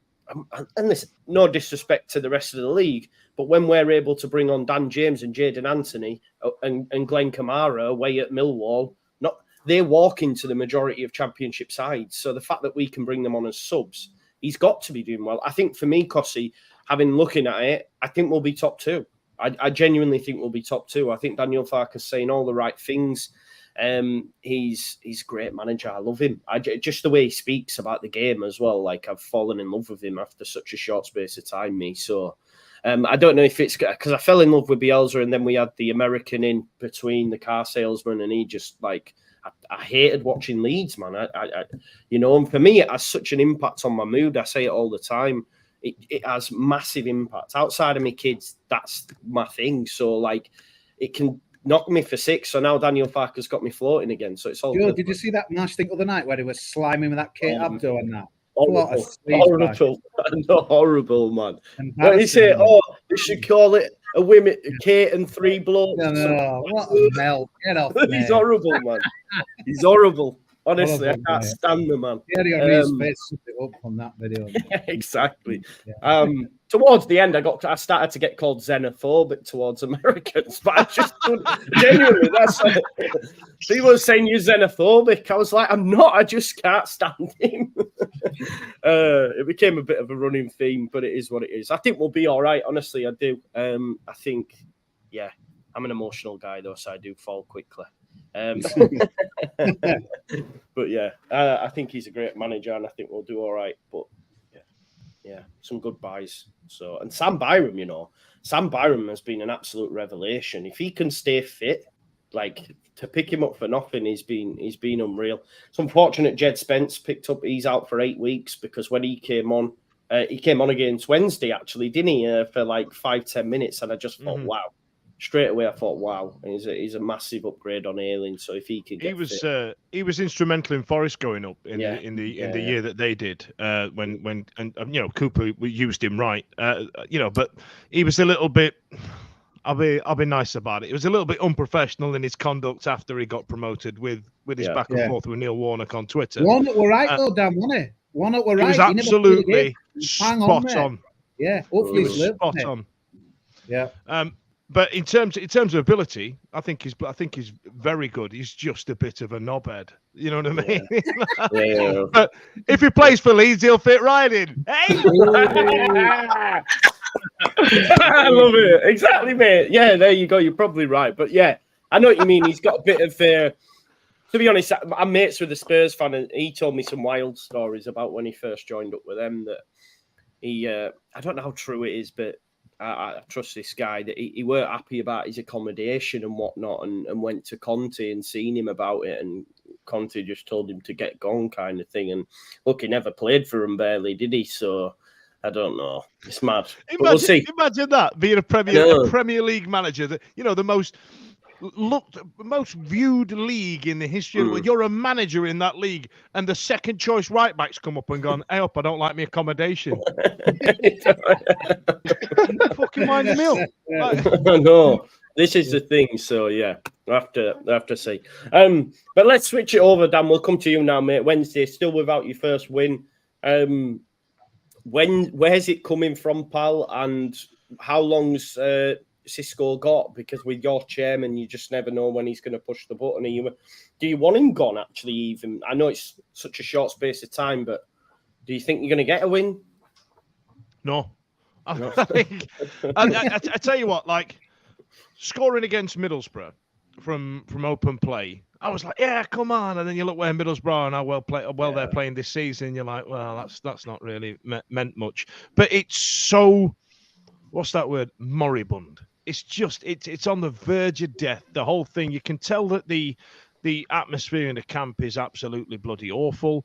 listen, no disrespect to the rest of the league, but when we're able to bring on Dan James and Jadon Anthony and Glenn Kamara away at Millwall, they walk into the majority of championship sides. So the fact that we can bring them on as subs, he's got to be doing well. I think for me, Cossie, looking at it, I think we'll be top 2. I genuinely think we'll be top 2. I think Daniel Farke's saying all the right things. He's a great manager. I love him. Just the way he speaks about the game as well. Like, I've fallen in love with him after such a short space of time. So I don't know if it's because I fell in love with Bielsa, and then we had the American in between, the car salesman, and he just like... I hated watching Leeds, man. And for me, it has such an impact on my mood. I say it all the time. It has massive impact. Outside of me kids, that's my thing. So, like, it can knock me for 6. So now Daniel Farke's got me floating again. So it's all Joe, good. did you see that match thing the other night where he was sliming with that Kate Abdo and that? Horrible, man. When you say, they should call it a women, Kate and 3 blokes. No, what a melt. Get off, He's horrible, man. He's horrible. Honestly, I can't stand the man. Yeah, on his face up on that video. Exactly. Yeah. Towards the end, I started to get called xenophobic towards Americans, but I just genuinely, that's people were saying you're xenophobic. I was like, I'm not. I just can't stand him. It became a bit of a running theme, but it is what it is. I think we'll be all right. Honestly, I do. I think, I'm an emotional guy though, so I do fall quickly. But I think he's a great manager, and I think we'll do all right. But some good buys. So, and Sam Byram, Sam Byram has been an absolute revelation. If he can stay fit, like, to pick him up for nothing, he's been unreal. It's unfortunate Jed Spence picked up. He's out for 8 weeks, because when he came on against Wednesday, actually, didn't he? For like 5-10 minutes, and I just thought, wow. straight away I thought, wow, he's a massive upgrade on Ayling. So if he can get fit. He was instrumental in Forest going up in Yeah. the year that they did when Cooper, we used him right, but he was a little bit. I'll be nice about it. It was a little bit unprofessional in his conduct after he got promoted with his back and forth with Neil Warnock on Twitter. Warnock were right though, Dan, wasn't he? Warnock were right. He was absolutely spot on. Yeah, hopefully he was spot on. Yeah. But in terms of ability, I think he's very good. He's just a bit of a knobhead. You know what I mean? Yeah. But if he plays for Leeds, he'll fit right in. Hey! I love it. Exactly, mate. Yeah, there you go. You're probably right. But yeah, I know what you mean. He's got a bit of to be honest, I'm mates with a Spurs fan, and he told me some wild stories about when he first joined up with them. That he, I don't know how true it is, but I trust this guy that he weren't happy about his accommodation and whatnot, and went to Conte and seen him about it, and Conte just told him to get gone, kind of thing. And look, he never played for him, barely, did he? So I don't know. It's mad. We'll see. Imagine that being a Premier League manager. That the most viewed league in the history of the world. You're a manager in that league, and the second choice right backs come up and gone, "Hey up, I don't like my accommodation." Fucking mind the mill. No, this is the thing. So yeah, I have to see. But let's switch it over, Dan. We'll come to you now, mate. Wednesday, still without your first win. Where's it coming from, pal? And how long's Cisco got? Because with your chairman, you just never know when he's going to push the button. Do you want him gone? Actually, even I know it's such a short space of time, but do you think you're going to get a win? No. I tell you what, like scoring against Middlesbrough from open play, I was like, yeah, come on. And then you look where Middlesbrough are and how well they're playing this season. You're like, well, that's not really meant much. But it's so, what's that word? Moribund. It's just it's on the verge of death. The whole thing. You can tell that the atmosphere in the camp is absolutely bloody awful.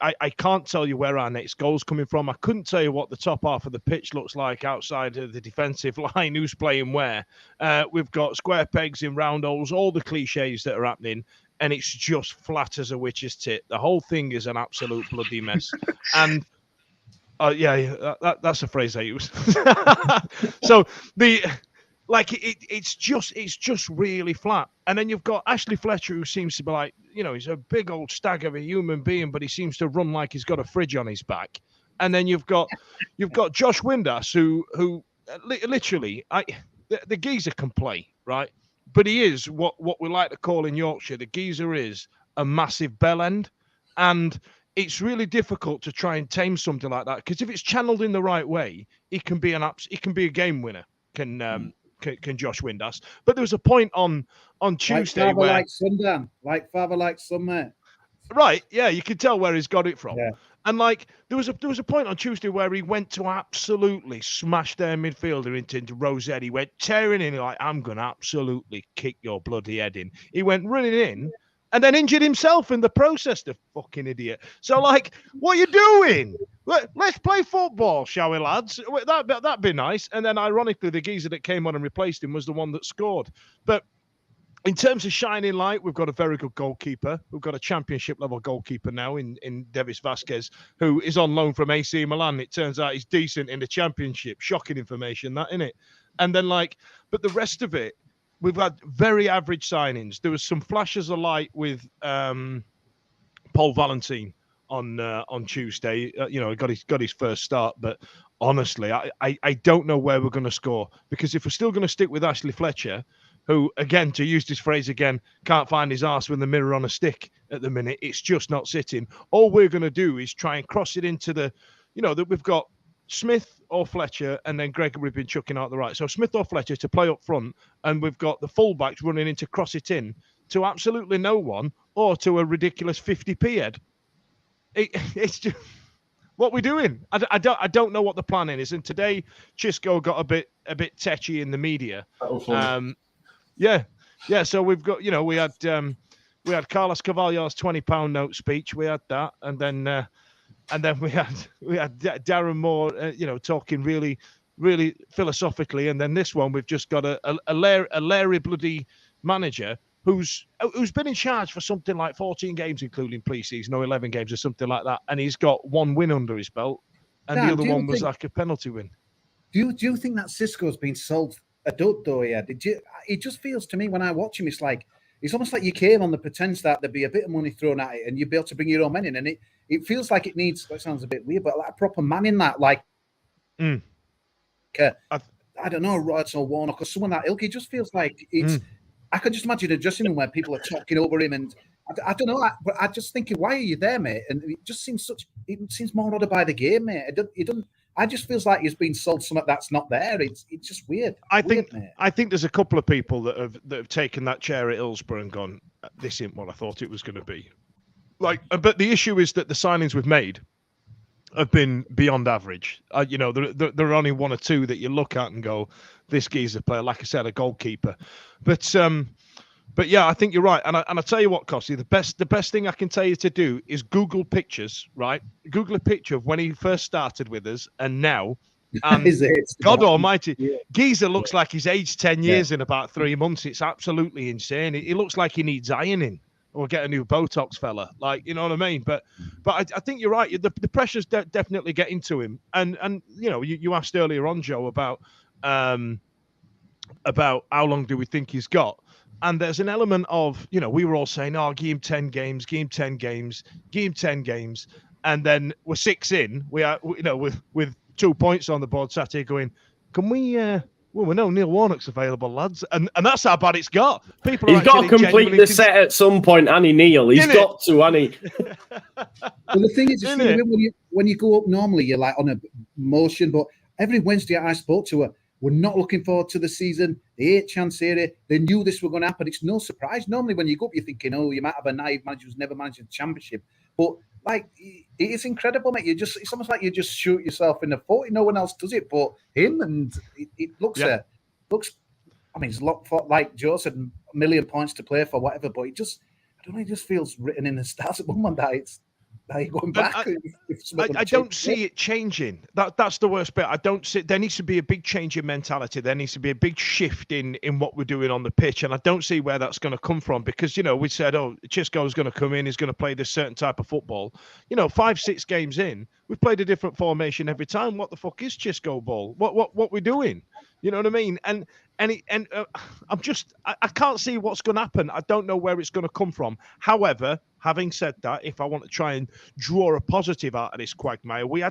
I can't tell you where our next goal's coming from. I couldn't tell you what the top half of the pitch looks like outside of the defensive line, who's playing where. We've got square pegs in round holes, all the cliches that are happening, and it's just flat as a witch's tit. The whole thing is an absolute bloody mess. And that's a phrase I use. So it's just really flat. And then you've got Ashley Fletcher, who seems to be like, he's a big old stag of a human being, but he seems to run like he's got a fridge on his back. And then you've got Josh Windass, who literally, the geezer can play, right? But he is what we like to call in Yorkshire, the geezer is a massive bell end. And it's really difficult to try and tame something like that, because if it's channeled in the right way, it can be a game winner. Can Josh Windass? But there was a point on Tuesday where father like son, mate. Right, yeah, you can tell where he's got it from. Yeah. And there was a point on Tuesday where he went to absolutely smash their midfielder into Rosette. He went tearing in, like, I'm gonna absolutely kick your bloody head in. He went running in and then injured himself in the process, the fucking idiot. So, what are you doing? Let's play football, shall we, lads? That'd be nice. And then, ironically, the geezer that came on and replaced him was the one that scored. But in terms of shining light, we've got a very good goalkeeper. We've got a championship-level goalkeeper now in Davis Vasquez, who is on loan from AC Milan. It turns out he's decent in the championship. Shocking information, that, innit? And then, but the rest of it, we've had very average signings. There was some flashes of light with Paul Valentine on Tuesday. Got his first start, but honestly, I don't know where we're going to score, because if we're still going to stick with Ashley Fletcher, who, again, to use this phrase again, can't find his arse with the mirror on a stick at the minute, it's just not sitting. All we're going to do is try and cross it into that we've got Smith or Fletcher, and then Gregory been chucking out the right. So Smith or Fletcher to play up front, and we've got the fullbacks running in to cross it in to absolutely no one, or to a ridiculous 50p head. It's just what we're doing. I don't know what the plan is. And today, Chisco got a bit tetchy in the media. Yeah. So we've got we had Carlos Carvalho's £20 note speech. We had that, and then we had Darren Moore, talking really really philosophically, and then this one we've just got a Larry bloody manager who's been in charge for something like 14 games, including pre-season, or 11 games or something like that, and he's got one win under his belt, and Dan, the other one was like a penalty win. Do you think that Cisco's been sold a dud though? Yeah, it just feels to me when I watch him, it's almost like you came on the pretense that there'd be a bit of money thrown at it and you'd be able to bring your own men in, and it feels like it needs. That sounds a bit weird, but like a proper man in that, like. I don't know, Roberts or Warnock or someone that ilk. It just feels like it's. I could just imagine a dressing room where people are talking over him, and I don't know. But I just think, why are you there, mate? And it just seems it seems more ordered by the game, mate. It doesn't. I just feels like he's been sold something that's not there. It's just weird. I think there's a couple of people that have taken that chair at Hillsborough and gone, this isn't what I thought it was going to be. Like, but the issue is that the signings we've made have been beyond average. There are only one or two that you look at and go, this geezer player, like I said, a goalkeeper. But yeah, I think you're right. And I tell you what, Costy, the best thing I can tell you to do is Google pictures, right? Google a picture of when he first started with us and now. And God almighty, geezer looks like he's aged 10 years in about 3 months. It's absolutely insane. He looks like he needs ironing. Or get a new Botox fella, like, you know what I mean? But I think you're right. The pressure's definitely getting to him. And you asked earlier on, Joe, about how long do we think he's got? And there's an element of, we were all saying, give him 10 games, give him 10 games, give him 10 games. And then we're 6 in, we are, with 2 points on the board, sat here going, can we, well, we know Neil Warnock's available, lads, and that's how bad it's got. He's got to complete the set at some point, Annie Neil. He's got to, Annie. Well, the thing is, when you go up normally, you're like on a motion, but every Wednesday I spoke to her, we're not looking forward to the season. The 8th chance area, they knew this were going to happen. It's no surprise. Normally, when you go up, you're thinking, you might have a naive manager who's never managed a championship, but like, it's incredible, mate. It's almost like you just shoot yourself in the foot. No one else does it but him, and it looks. I mean, it's a lot for, like Joe said, 1 million points to play for, whatever. But it just feels written in the stars at one that it's going back. I don't see it changing. That's the worst bit. I don't see. There needs to be a big change in mentality. There needs to be a big shift in what we're doing on the pitch, and I don't see where that's going to come from, because we said, Chisco's going to come in, he's going to play this certain type of football. 5-6 games in, we've played a different formation every time. What the fuck is Chisco ball? What we're doing? You know what I mean? And I can't see what's going to happen. I don't know where it's going to come from. However, having said that, if I want to try and draw a positive out of this quagmire, we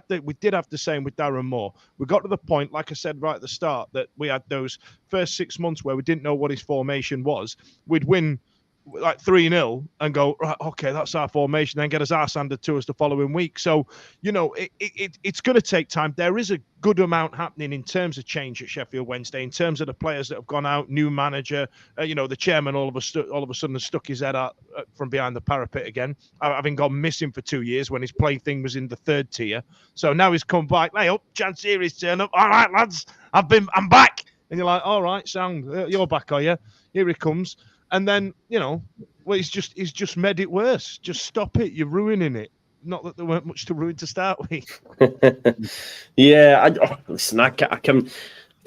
did have the same with Darren Moore. We got to the point, like I said right at the start, that we had those first 6 months where we didn't know what his formation was. We'd win like 3-0 and go, right, okay, that's our formation, then get his arse handed to us the following week. So, it's going to take time. There is a good amount happening in terms of change at Sheffield Wednesday, in terms of the players that have gone out, new manager, the chairman all of a sudden has stuck his head out from behind the parapet again, having gone missing for 2 years when his plaything was in the 3rd tier. So now he's come back. Hey, chance here he's turned up. All right, lads, I'm back. And you're like, all right, sound, you're back, are you? Here he comes. And then, he's just made it worse. Just stop it. You're ruining it. Not that there weren't much to ruin to start with. Yeah, listen, I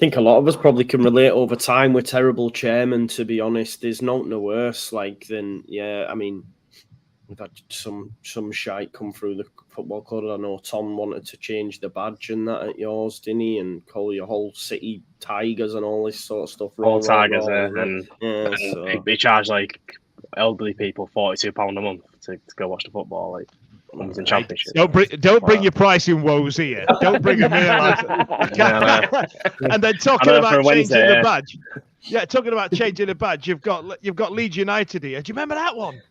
think a lot of us probably can relate over time with terrible chairmen, to be honest. There's nothing worse. We've had some shite come through the football club. I know Tom wanted to change the badge and that at yours, didn't he? And call your whole city Tigers and all this sort of stuff. All Tigers, and he charged like elderly people £42 a month to go watch the football. Like, in championship. Don't bring your pricing woes here. Don't bring them here, lads. And then talking about changing the badge. Yeah, talking about changing the badge. You've got Leeds United here. Do you remember that one?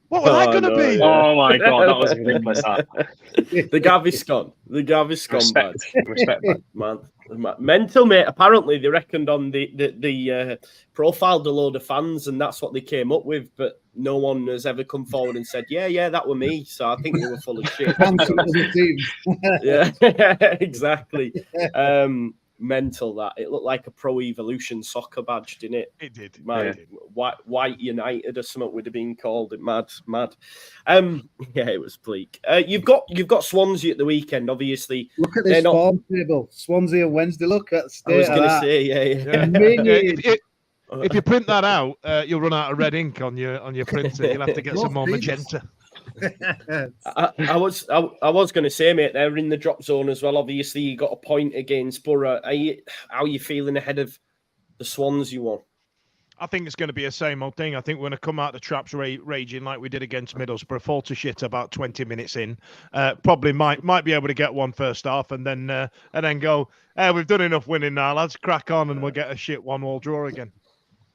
What was that going to be? Oh my God, that was ridiculous. The Gaviscon badge. Respect that. Man. Mental, mate. Apparently, they reckoned on the profiled a load of fans, and that's what they came up with. But no one has ever come forward and said, "Yeah, that were me." So I think they were full of shit. Yeah, exactly. mental that it looked like a Pro Evolution soccer badge, didn't it? It did. White United or something would have been called it. Mad. Yeah, it was bleak. You've got Swansea at the weekend, obviously. Look at this form table. Swansea and Wednesday. Look at the state. I was going to say, If you print that out, you'll run out of red ink on your printer. You'll have to get some more magenta. I was going to say, mate, they're in the drop zone as well. Obviously, you got a point against Borough. How are you feeling ahead of the Swansea one? I think it's going to be a same old thing. I think we're going to come out the traps raging like we did against Middlesbrough, fall to shit about 20 minutes in. Probably might be able to get one first half and then go, we've done enough winning now, lads. Crack on and we'll get a shit 1-1 draw again.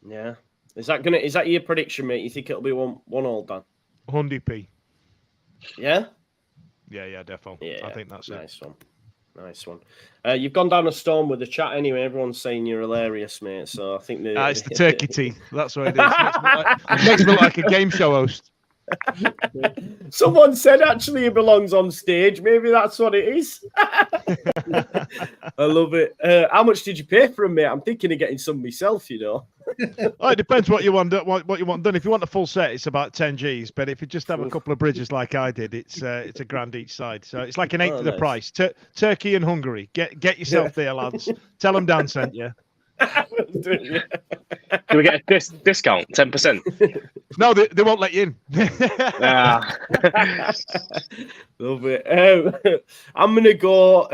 Yeah. Is that your prediction, mate? You think it'll be 1-1, Dan? 100p. Yeah? Yeah, definitely. Yeah, I think that's Nice one. You've gone down a storm with the chat anyway. Everyone's saying you're hilarious, mate. So I think it's the turkey teeth. That's what it is. It makes me look like a game show host. Someone said actually it belongs on stage. Maybe that's what it is. I love it. How much did you pay for them, mate? I'm thinking of getting some myself, you know. It depends what you want done. If you want a full set, it's about 10 G's. But if you just have a couple of bridges like I did, it's £1,000 each side. So it's like an eighth of the price. Turkey and Hungary. Get yourself there, lads. Tell them Dan sent you. Do we get a discount? 10%? No, they won't let you in. Love it. I'm gonna go.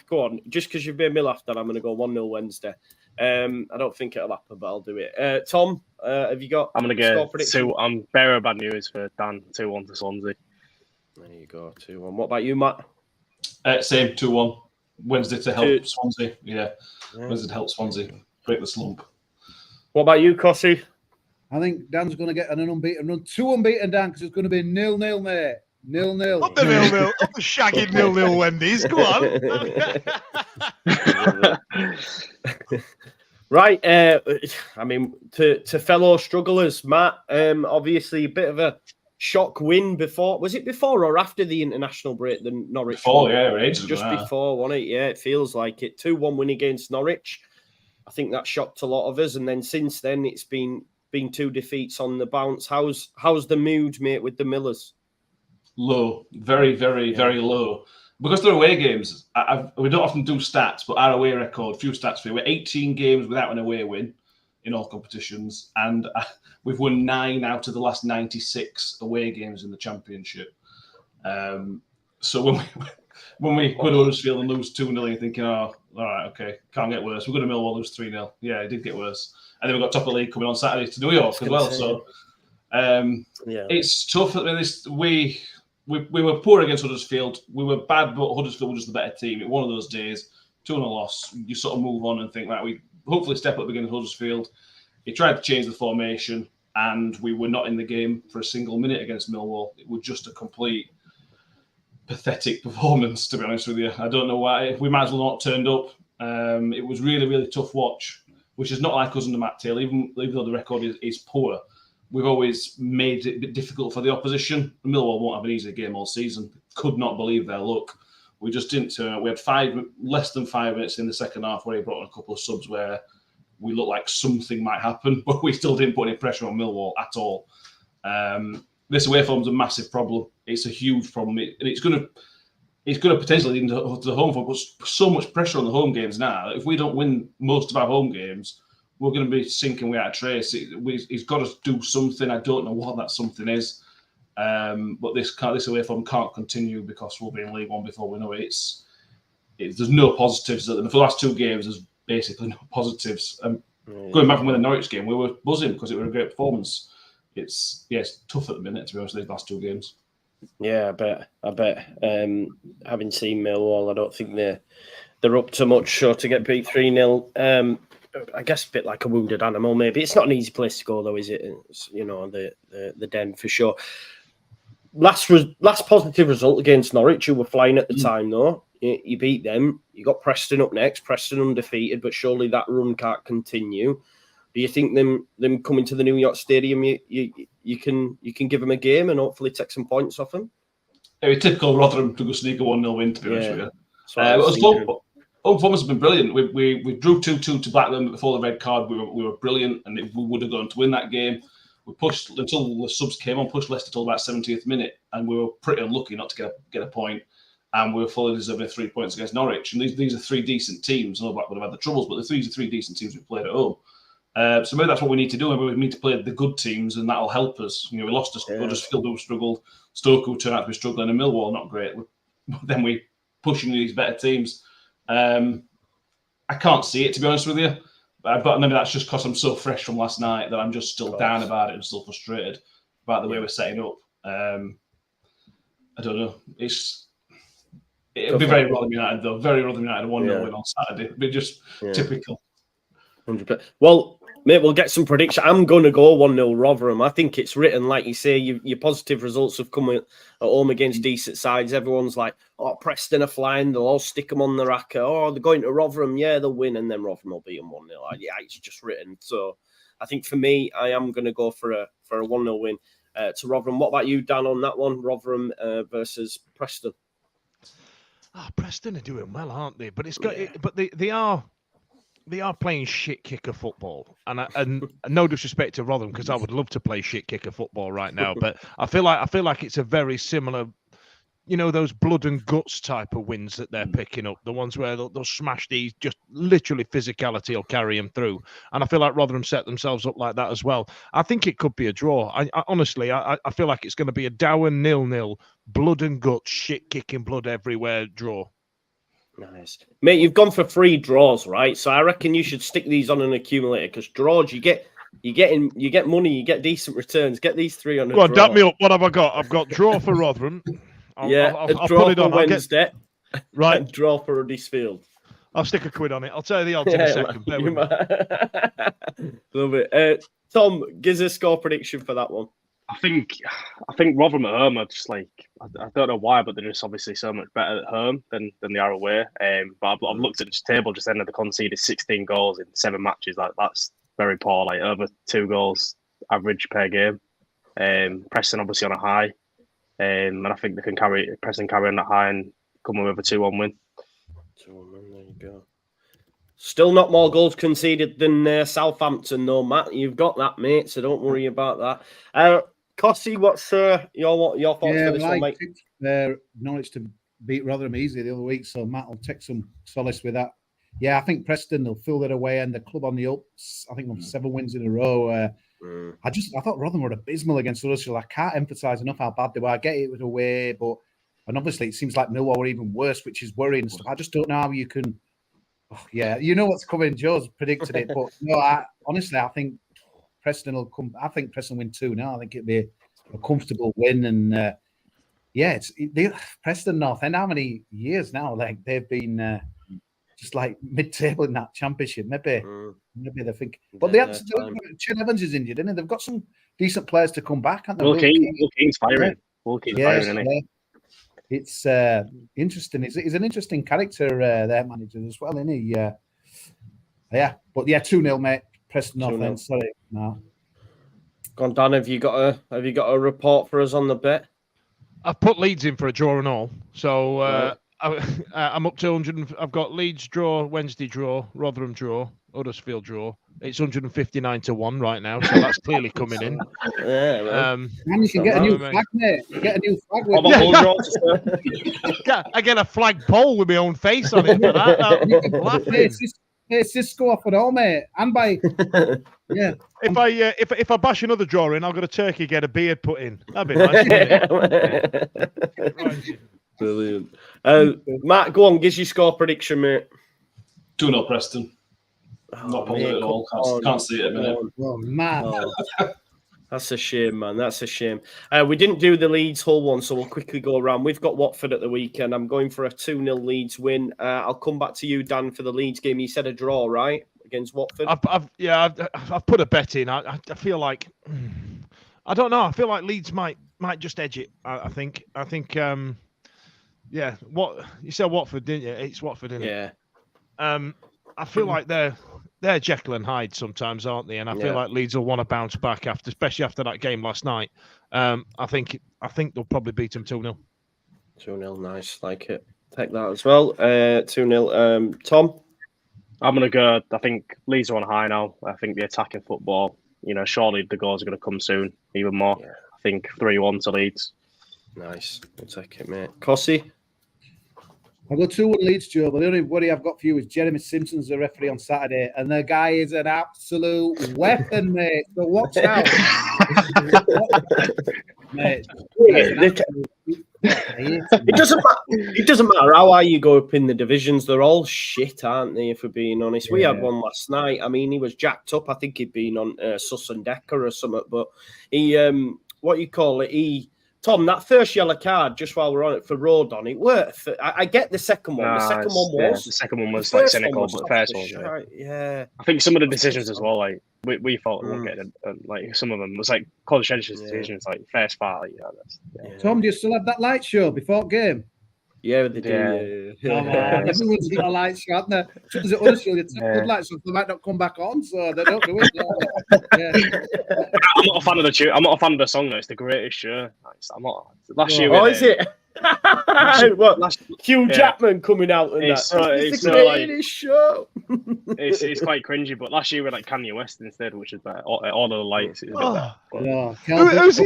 Go on. Just because you've made me laugh, that I'm gonna go 1-0 Wednesday. I don't think it'll happen, but I'll do it. Tom, have you got? I'm gonna go 2. I'm bearer of bad news for Dan. 2-1 to Swansea. There you go. 2-1. What about you, Matt? Same 2-1. Wednesday to help Swansea. Yeah. Wednesday to help Swansea break the slump. What about you, Cossie? I think Dan's going to get an unbeaten run. 2 unbeaten, Dan, because it's going to be 0-0, mate. 0-0. Up the 0-0. Up the shaggy 0-0 Wendy's. Go on. Right. I mean, to fellow strugglers, Matt, obviously a bit of a shock win before. Was it before or after the international break, the Norwich? Before, yeah. Just before, wasn't it? Yeah, it feels like it. 2-1 win against Norwich. I think that shocked a lot of us. And then since then, it's been 2 defeats on the bounce. How's the mood, mate, with the Millers? Low. Very, very, very low. Because they're away games, we don't often do stats, but our away record, few stats for you. We're 18 games without an away win in all competitions, and we've won 9 out of the last 96 away games in the Championship. So when we go to Huddersfield and lose 2-0, you're thinking, oh, all right, okay, can't get worse. We're going to Millwall, lose 3-0. Yeah, it did get worse. And then we've got top of the league coming on Saturday to New York as well. So it's tough. We were poor against Huddersfield. We were bad, but Huddersfield was just the better team. One of those days, 2-0 loss, you sort of move on and think, right, we hopefully step up against Huddersfield. He tried to change the formation, and we were not in the game for a single minute against Millwall. It was just a complete pathetic performance, to be honest with you. I don't know why. We might as well not turned up. It was really, really tough watch, which is not like us under Matt Taylor, even though the record is poor. We've always made it a bit difficult for the opposition. Millwall won't have an easy game all season. Could not believe their luck. We just didn't turn up. We had less than 5 minutes in the second half where he brought on a couple of subs where we looked like something might happen, but we still didn't put any pressure on Millwall at all. This away form's a massive problem. It's a huge problem, and it's going to potentially lead into the home form. But so much pressure on the home games now. If we don't win most of our home games, we're going to be sinking without a trace. He's got to do something. I don't know what that something is. But this away form can't continue because we'll be in League One before we know it. There's no positives. For the last 2 games, there's basically no positives. Going back from the Norwich game, we were buzzing because it was a great performance. It's tough at the minute, to be honest, these last 2 games. Yeah, I bet. Having seen Millwall, I don't think they're up to much. So to get beat 3-0, I guess a bit like a wounded animal. Maybe it's not an easy place to go, though, is it? It's, the Den for sure. Last positive result against Norwich, who were flying at the time, though. You beat them. You got Preston up next. Preston undefeated, but surely that run can't continue. Do you think them coming to the New York Stadium, you can give them a game and hopefully take some points off them? It was typical Rotherham to go sneak a 1-0 win, to be honest with you. performance has been brilliant. We drew 2-2 to Blackburn before the red card. We were brilliant, and we would have gone to win that game. We pushed until the subs came on, pushed Leicester till about 70th minute, and we were pretty unlucky not to get a point. And we were fully deserving 3 points against Norwich. And these are three decent teams. I know Blackburn have had the troubles, but these are three decent teams we played at home. So maybe that's what we need to do. Maybe we need to play the good teams, and that'll help us. We lost to Huddersfield, who struggled. Stoke, who turned out to be struggling, and Millwall, not great. Then we pushing these better teams. I can't see it, to be honest with you. But maybe that's just because I'm so fresh from last night that I'm just still down about it and still frustrated about the way we're setting up. I don't know. It'll be very Rotherham United, though. Very Rotherham United 1-0 win on Saturday. It'll be just typical. 100%. Well, mate, we'll get some prediction. I'm going to go 1-0 Rotherham. I think it's written, like you say, your positive results have come at home against decent sides. Everyone's like, oh, Preston are flying. They'll all stick them on the racker. Oh, they're going to Rotherham. Yeah, they'll win. And then Rotherham will beat them 1-0. Yeah, it's just written. So I think for me, I am going to go for a 1-0 win to Rotherham. What about you, Dan, on that one? Rotherham versus Preston. Preston are doing well, aren't they? But but they are playing shit kicker football, and no disrespect to Rotherham, because I would love to play shit kicker football right now. But I feel like it's a very similar, those blood and guts type of wins that they're picking up. The ones where they'll smash these, just literally physicality will carry them through. And I feel like Rotherham set themselves up like that as well. I think it could be a draw. I honestly feel like it's going to be a Darren 0-0, blood and guts, shit kicking, blood everywhere draw. Nice, mate. You've gone for 3 draws, right? So I reckon you should stick these on an accumulator, because draws you get money, you get decent returns. Get these 3 on a draw. Go on, dab me up. What have I got? I've got draw for Rotherham. I'll draw put it on for Wednesday. Right, and draw for Huddersfield. I'll stick a quid on it. I'll tell you the odds in a second. Love it. Tom, give us a score prediction for that one. I think Rotherham at home are just like, I don't know why, but they're just obviously so much better at home than they are away. But I've looked at this table just then, and they conceded 16 goals in 7 matches. Like, that's very poor. Like, over 2 goals average per game. Preston obviously on a high, and I think they can Preston carry on that high and come away with a 2-1 win. 2-1 win. There you go. Still not more goals conceded than Southampton, though, Matt. You've got that, mate. So don't worry about that. Cossie, what's your thoughts for this one, mate? Norwich to beat Rotherham easy the other week, so Matt will take some solace with that. Yeah, I think Preston will fill their away end. The club on the ups. I think 7 wins in a row. I thought Rotherham were abysmal against Huddersfield. I can't emphasise enough how bad they were. I get it was away, and obviously it seems like Millwall were even worse, which is worrying and stuff. I just don't know how you can. Oh, yeah, you know what's coming. Joe's predicted it, but no, honestly, I think Preston will come. I think Preston win 2-0. I think it'll be a comfortable win, and Preston North End. How many years now? Like, they've been just like mid-table in that championship. Maybe they think. But they had Chen Evans is injured, isn't it? They've got some decent players to come back. Will King's firing. Will King's firing, isn't he? It's interesting. He's an interesting character, their manager as well, isn't he? Yeah. But 2-0, mate. Preston North End. Sorry, no. Go on, Dan. Have you got a report for us on the bet? I've put Leeds in for a draw and all, so I'm up to 100. I've got Leeds draw, Wednesday draw, Rotherham draw, Huddersfield draw. It's 159-1 right now, so that's clearly coming in. Man, you can get a new flag, mate. Get a new flag. I get a flag pole with my own face on it for that. Hey, Cisco off at all, mate. And by if I bash another draw in, I'll go to Turkey, get a beard put in. That'd be nice. Brilliant. Matt, go on, gives you score prediction, mate. 2-0 Preston. Not positive at all. Can't see it at the minute. Oh, Matt. That's a shame, man. That's a shame. We didn't do the Leeds Hull one, so we'll quickly go around. We've got Watford at the weekend. I'm going for a 2-0 Leeds win. I'll come back to you, Dan, for the Leeds game. You said a draw, right, against Watford? I've put a bet in. I feel like I don't know. I feel like Leeds might just edge it. I think. What you said Watford, didn't you? It's Watford, isn't it? Yeah. I feel like they're Jekyll and Hyde sometimes, aren't they? And I feel like Leeds will want to bounce back especially after that game last night. I think they'll probably beat them 2-0. 2-0, nice, like it. Take that as well. 2-0. Tom? I'm going to go. I think Leeds are on high now. I think the attacking football, surely the goals are going to come soon, even more. Yeah. I think 3-1 to Leeds. Nice. We'll take it, mate. Cossie? I've got 2-1 Leeds, Joe, but the only worry I've got for you is Jeremy Simpson's the referee on Saturday, and the guy is an absolute weapon, mate. So watch out. Mate, It doesn't matter how high you go up in the divisions. They're all shit, aren't they, if we're being honest? We had one last night. I mean, he was jacked up. I think he'd been on Sus and Decker or something, but he, Tom, that first yellow card, just while we're on it, for Rodon, it worked. I get the second one. The second one was like cynical, but the first one, yeah. I think some of the decisions as well, like we thought we weren't getting, like some of them was like Colin Shedish's decisions, like first foul. Tom, do you still have that light show before game? Yeah, they do. Everyone's got a light show, haven't they? So does it Huddersfield? It's good light, so they might not come back on, so they don't do it. I'm not a fan of the tune. I'm not a fan of the song, though. It's the greatest show. I'm not. Last year, is it? What? Hugh Jackman coming out and it's the greatest show. It's quite cringy, but last year we had like Kanye West instead, which is better. All of the lights.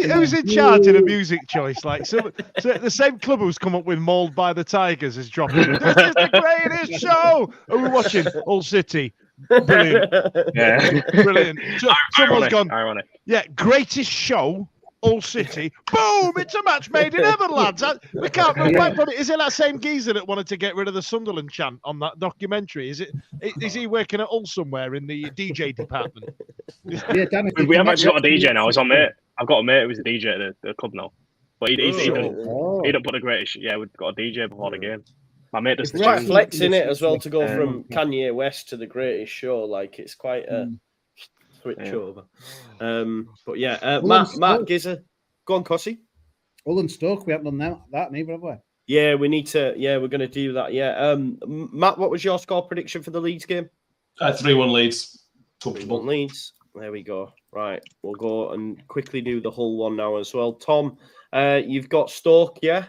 Who's in charge of the music choice? Like, so the same club who's come up with "Mauled by the Tigers" is dropping. This is the greatest show. Are we watching Hull City? Brilliant. Yeah, brilliant. Someone's gone. Ironic. Yeah, greatest show. Hull City, boom! It's a match made in heaven, lads. We can't go back from it. Is it that same geezer that wanted to get rid of the Sunderland chant on that documentary? Is he working at Hull somewhere in the DJ department? Yeah, damn it. We have actually got a DJ now. I've got a mate who's a DJ at the club now, but he don't put the greatest. Yeah, we've got a DJ before the game. My mate does. It's quite flexing it as well to go from Kanye West to the greatest show. Like it's quite a switch over. But yeah, Matt Gizzer, go on, Cossie. Hull and Stoke, we haven't done that neither, have we? Yeah, we need to. Yeah, we're going to do that. Yeah, Matt, what was your score prediction for the Leeds game? 3-1 Leeds. Comfortable. Leeds. There we go. Right, we'll go and quickly do the Hull one now as well. Tom, you've got Stoke, yeah?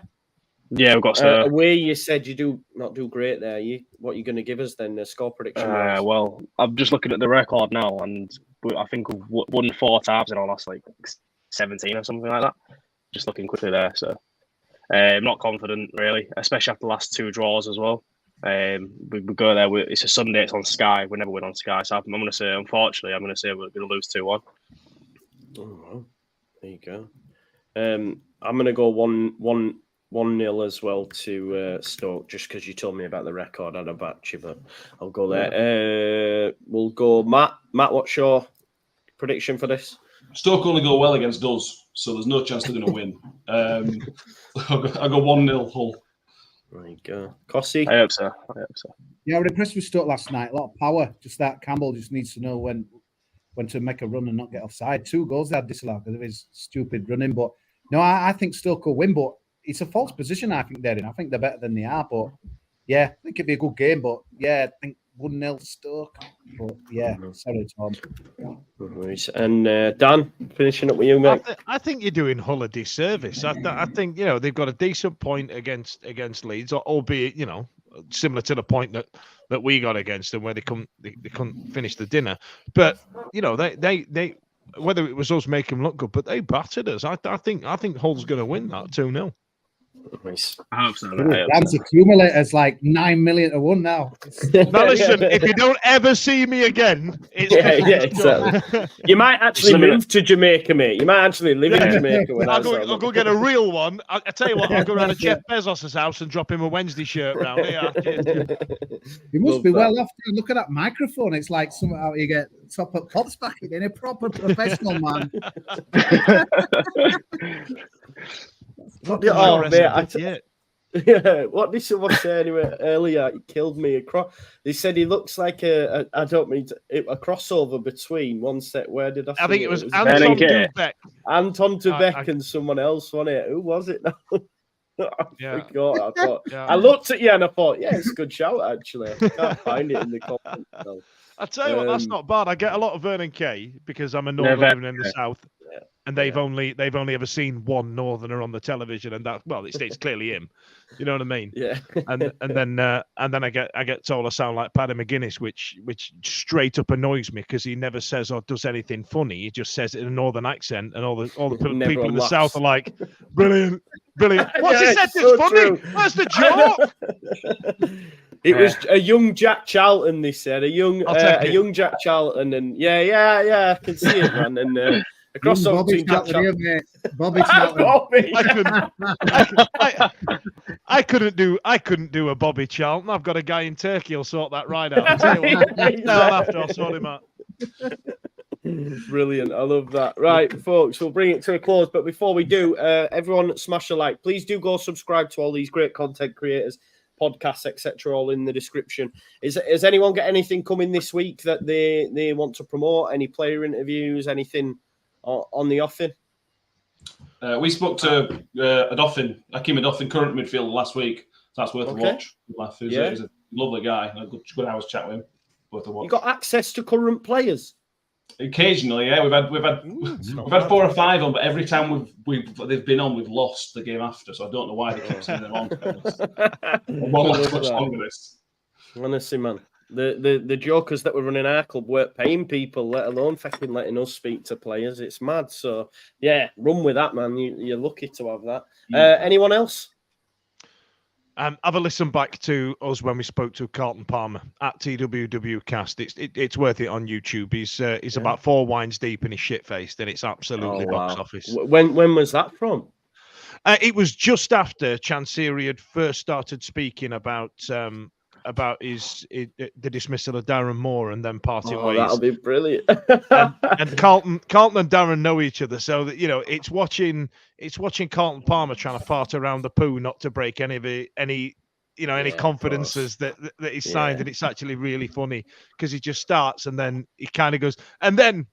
Yeah, we've got Stoke. Away, you said you do not do great there. What are you going to give us then? The score prediction? Well, I'm just looking at the record now, and I think we've won 4 times in our last like 17 or something like that. Just looking quickly there, so I'm not confident really, especially after the last 2 draws as well. We go there. It's a Sunday. It's on Sky. We never win on Sky, so I'm going to say, unfortunately, we're going to lose 2-1. Oh, there you go. I'm going to go 1-0 as well to Stoke, just because you told me about the record. I'd have backed you, but I'll go there. We'll go Matt. Matt, what's your prediction for this? Stoke only go well against us, so there's no chance they're going to win. I'll go 1-0 Hull. There you go. Cossie? I hope so. Yeah, I was impressed with Stoke last night. A lot of power. Just that Campbell just needs to know when to make a run and not get offside. 2 goals they had disallowed because of his stupid running. But no, I think Stoke will win, but it's a false position, I think, they're in. I think they're better than they are, but yeah, I think it'd be a good game, but yeah, I think 1-0 Stoke. But yeah, sorry, Tom. And Dan, finishing up with you, mate. I think you're doing Hull a disservice. I think they've got a decent point against Leeds, albeit similar to the point that we got against them, where they couldn't finish the dinner. But they whether it was us making them look good, but they battered us. I think Hull's going to win that 2-0. Nice. I hope so. That's accumulators like 9 million to 1 now. Now listen, if you don't ever see me again, it's exactly. You might actually move to Jamaica, mate. You might actually live in Jamaica. I'll go get a real one. I tell you what, I'll go around to Jeff Bezos' house and drop him a Wednesday shirt round here. You must be well off. Look at that microphone. It's like something how you get top up pops back in a proper professional man. What did someone say anyway earlier? It killed me. They said he looks like a crossover between one set. Where did I? I think it was Anton Dubek and someone else, wasn't it? Who was it now? I forgot. Yeah. I looked at you and I thought, yeah, it's a good shout actually. I can't find it in the comments. So. I tell you what, that's not bad. I get a lot of Vernon Kay because I'm a northerner in the south. and they've only ever seen one Northerner on the television, and it's clearly him. You know what I mean? Yeah. And then I get told I sound like Paddy McGuinness, which straight up annoys me because he never says or does anything funny. He just says it in a northern accent, and all the people in the south are like, brilliant. What's he said? It's funny. True. Where's the joke? It was a young Jack Charlton. They said a young Jack Charlton, and yeah, I can see it, man. And across Bobby Jack Charlton. Bobby Charlton. I couldn't do a Bobby Charlton. I've got a guy in Turkey. He'll sort that right out. I'll sort him out. Brilliant. I love that. Right, folks, we'll bring it to a close. But before we do, everyone smash a like. Please do go subscribe to all these great content creators, podcasts, etc. all in the description. Has anyone got anything coming this week that they want to promote? Any player interviews? Anything on the offing? We spoke to Akim Adoffin, current midfielder, last week. So that's worth a watch. He's a lovely guy. A good hour's chat with him. Worth a watch. You got access to current players? Occasionally, yeah. We've had 4 or 5 on, but every time they've been on, we've lost the game after. So I don't know why they keep sending them on. Much longer this. Honestly, man, the jokers that were running our club weren't paying people, let alone fucking letting us speak to players. It's mad. So yeah, run with that, man. You're lucky to have that. Anyone else? Have a listen back to us when we spoke to Carlton Palmer at TWWcast. It's worth it on YouTube. He's about 4 wines deep and he's shit-faced, and it's absolutely box office. When was that from? It was just after Chansiri had first started speaking about the dismissal of Darren Moore and then parting ways. That'll be brilliant. and Carlton and Darren know each other, so that it's watching Carlton Palmer trying to fart around the poo not to break any confidences that he's signed, and it's actually really funny because he just starts and then he kind of goes and then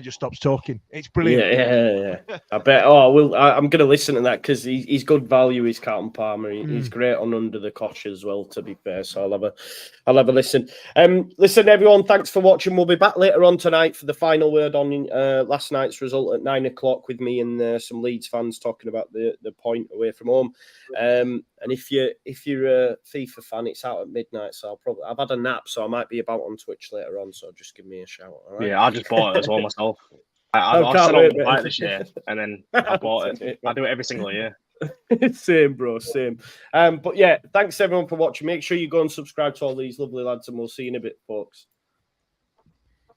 just stops talking. It's brilliant. Yeah. I bet. I'm going to listen to that because he's good value. He's Carlton Palmer. He's great on Under the Cosh as well, to be fair. So I'll have a listen. Listen, everyone. Thanks for watching. We'll be back later on tonight for the final word on last night's result at 9:00 with me and some Leeds fans talking about the point away from home. And if you're a FIFA fan, it's out at midnight. So I've had a nap, so I might be about on Twitch later on. So just give me a shout. All right? Yeah, I just bought it as well myself. I said I would buy it this year, and then I bought it. I do it every single year. Same, bro. Same. But yeah, thanks everyone for watching. Make sure you go and subscribe to all these lovely lads, and we'll see you in a bit, folks.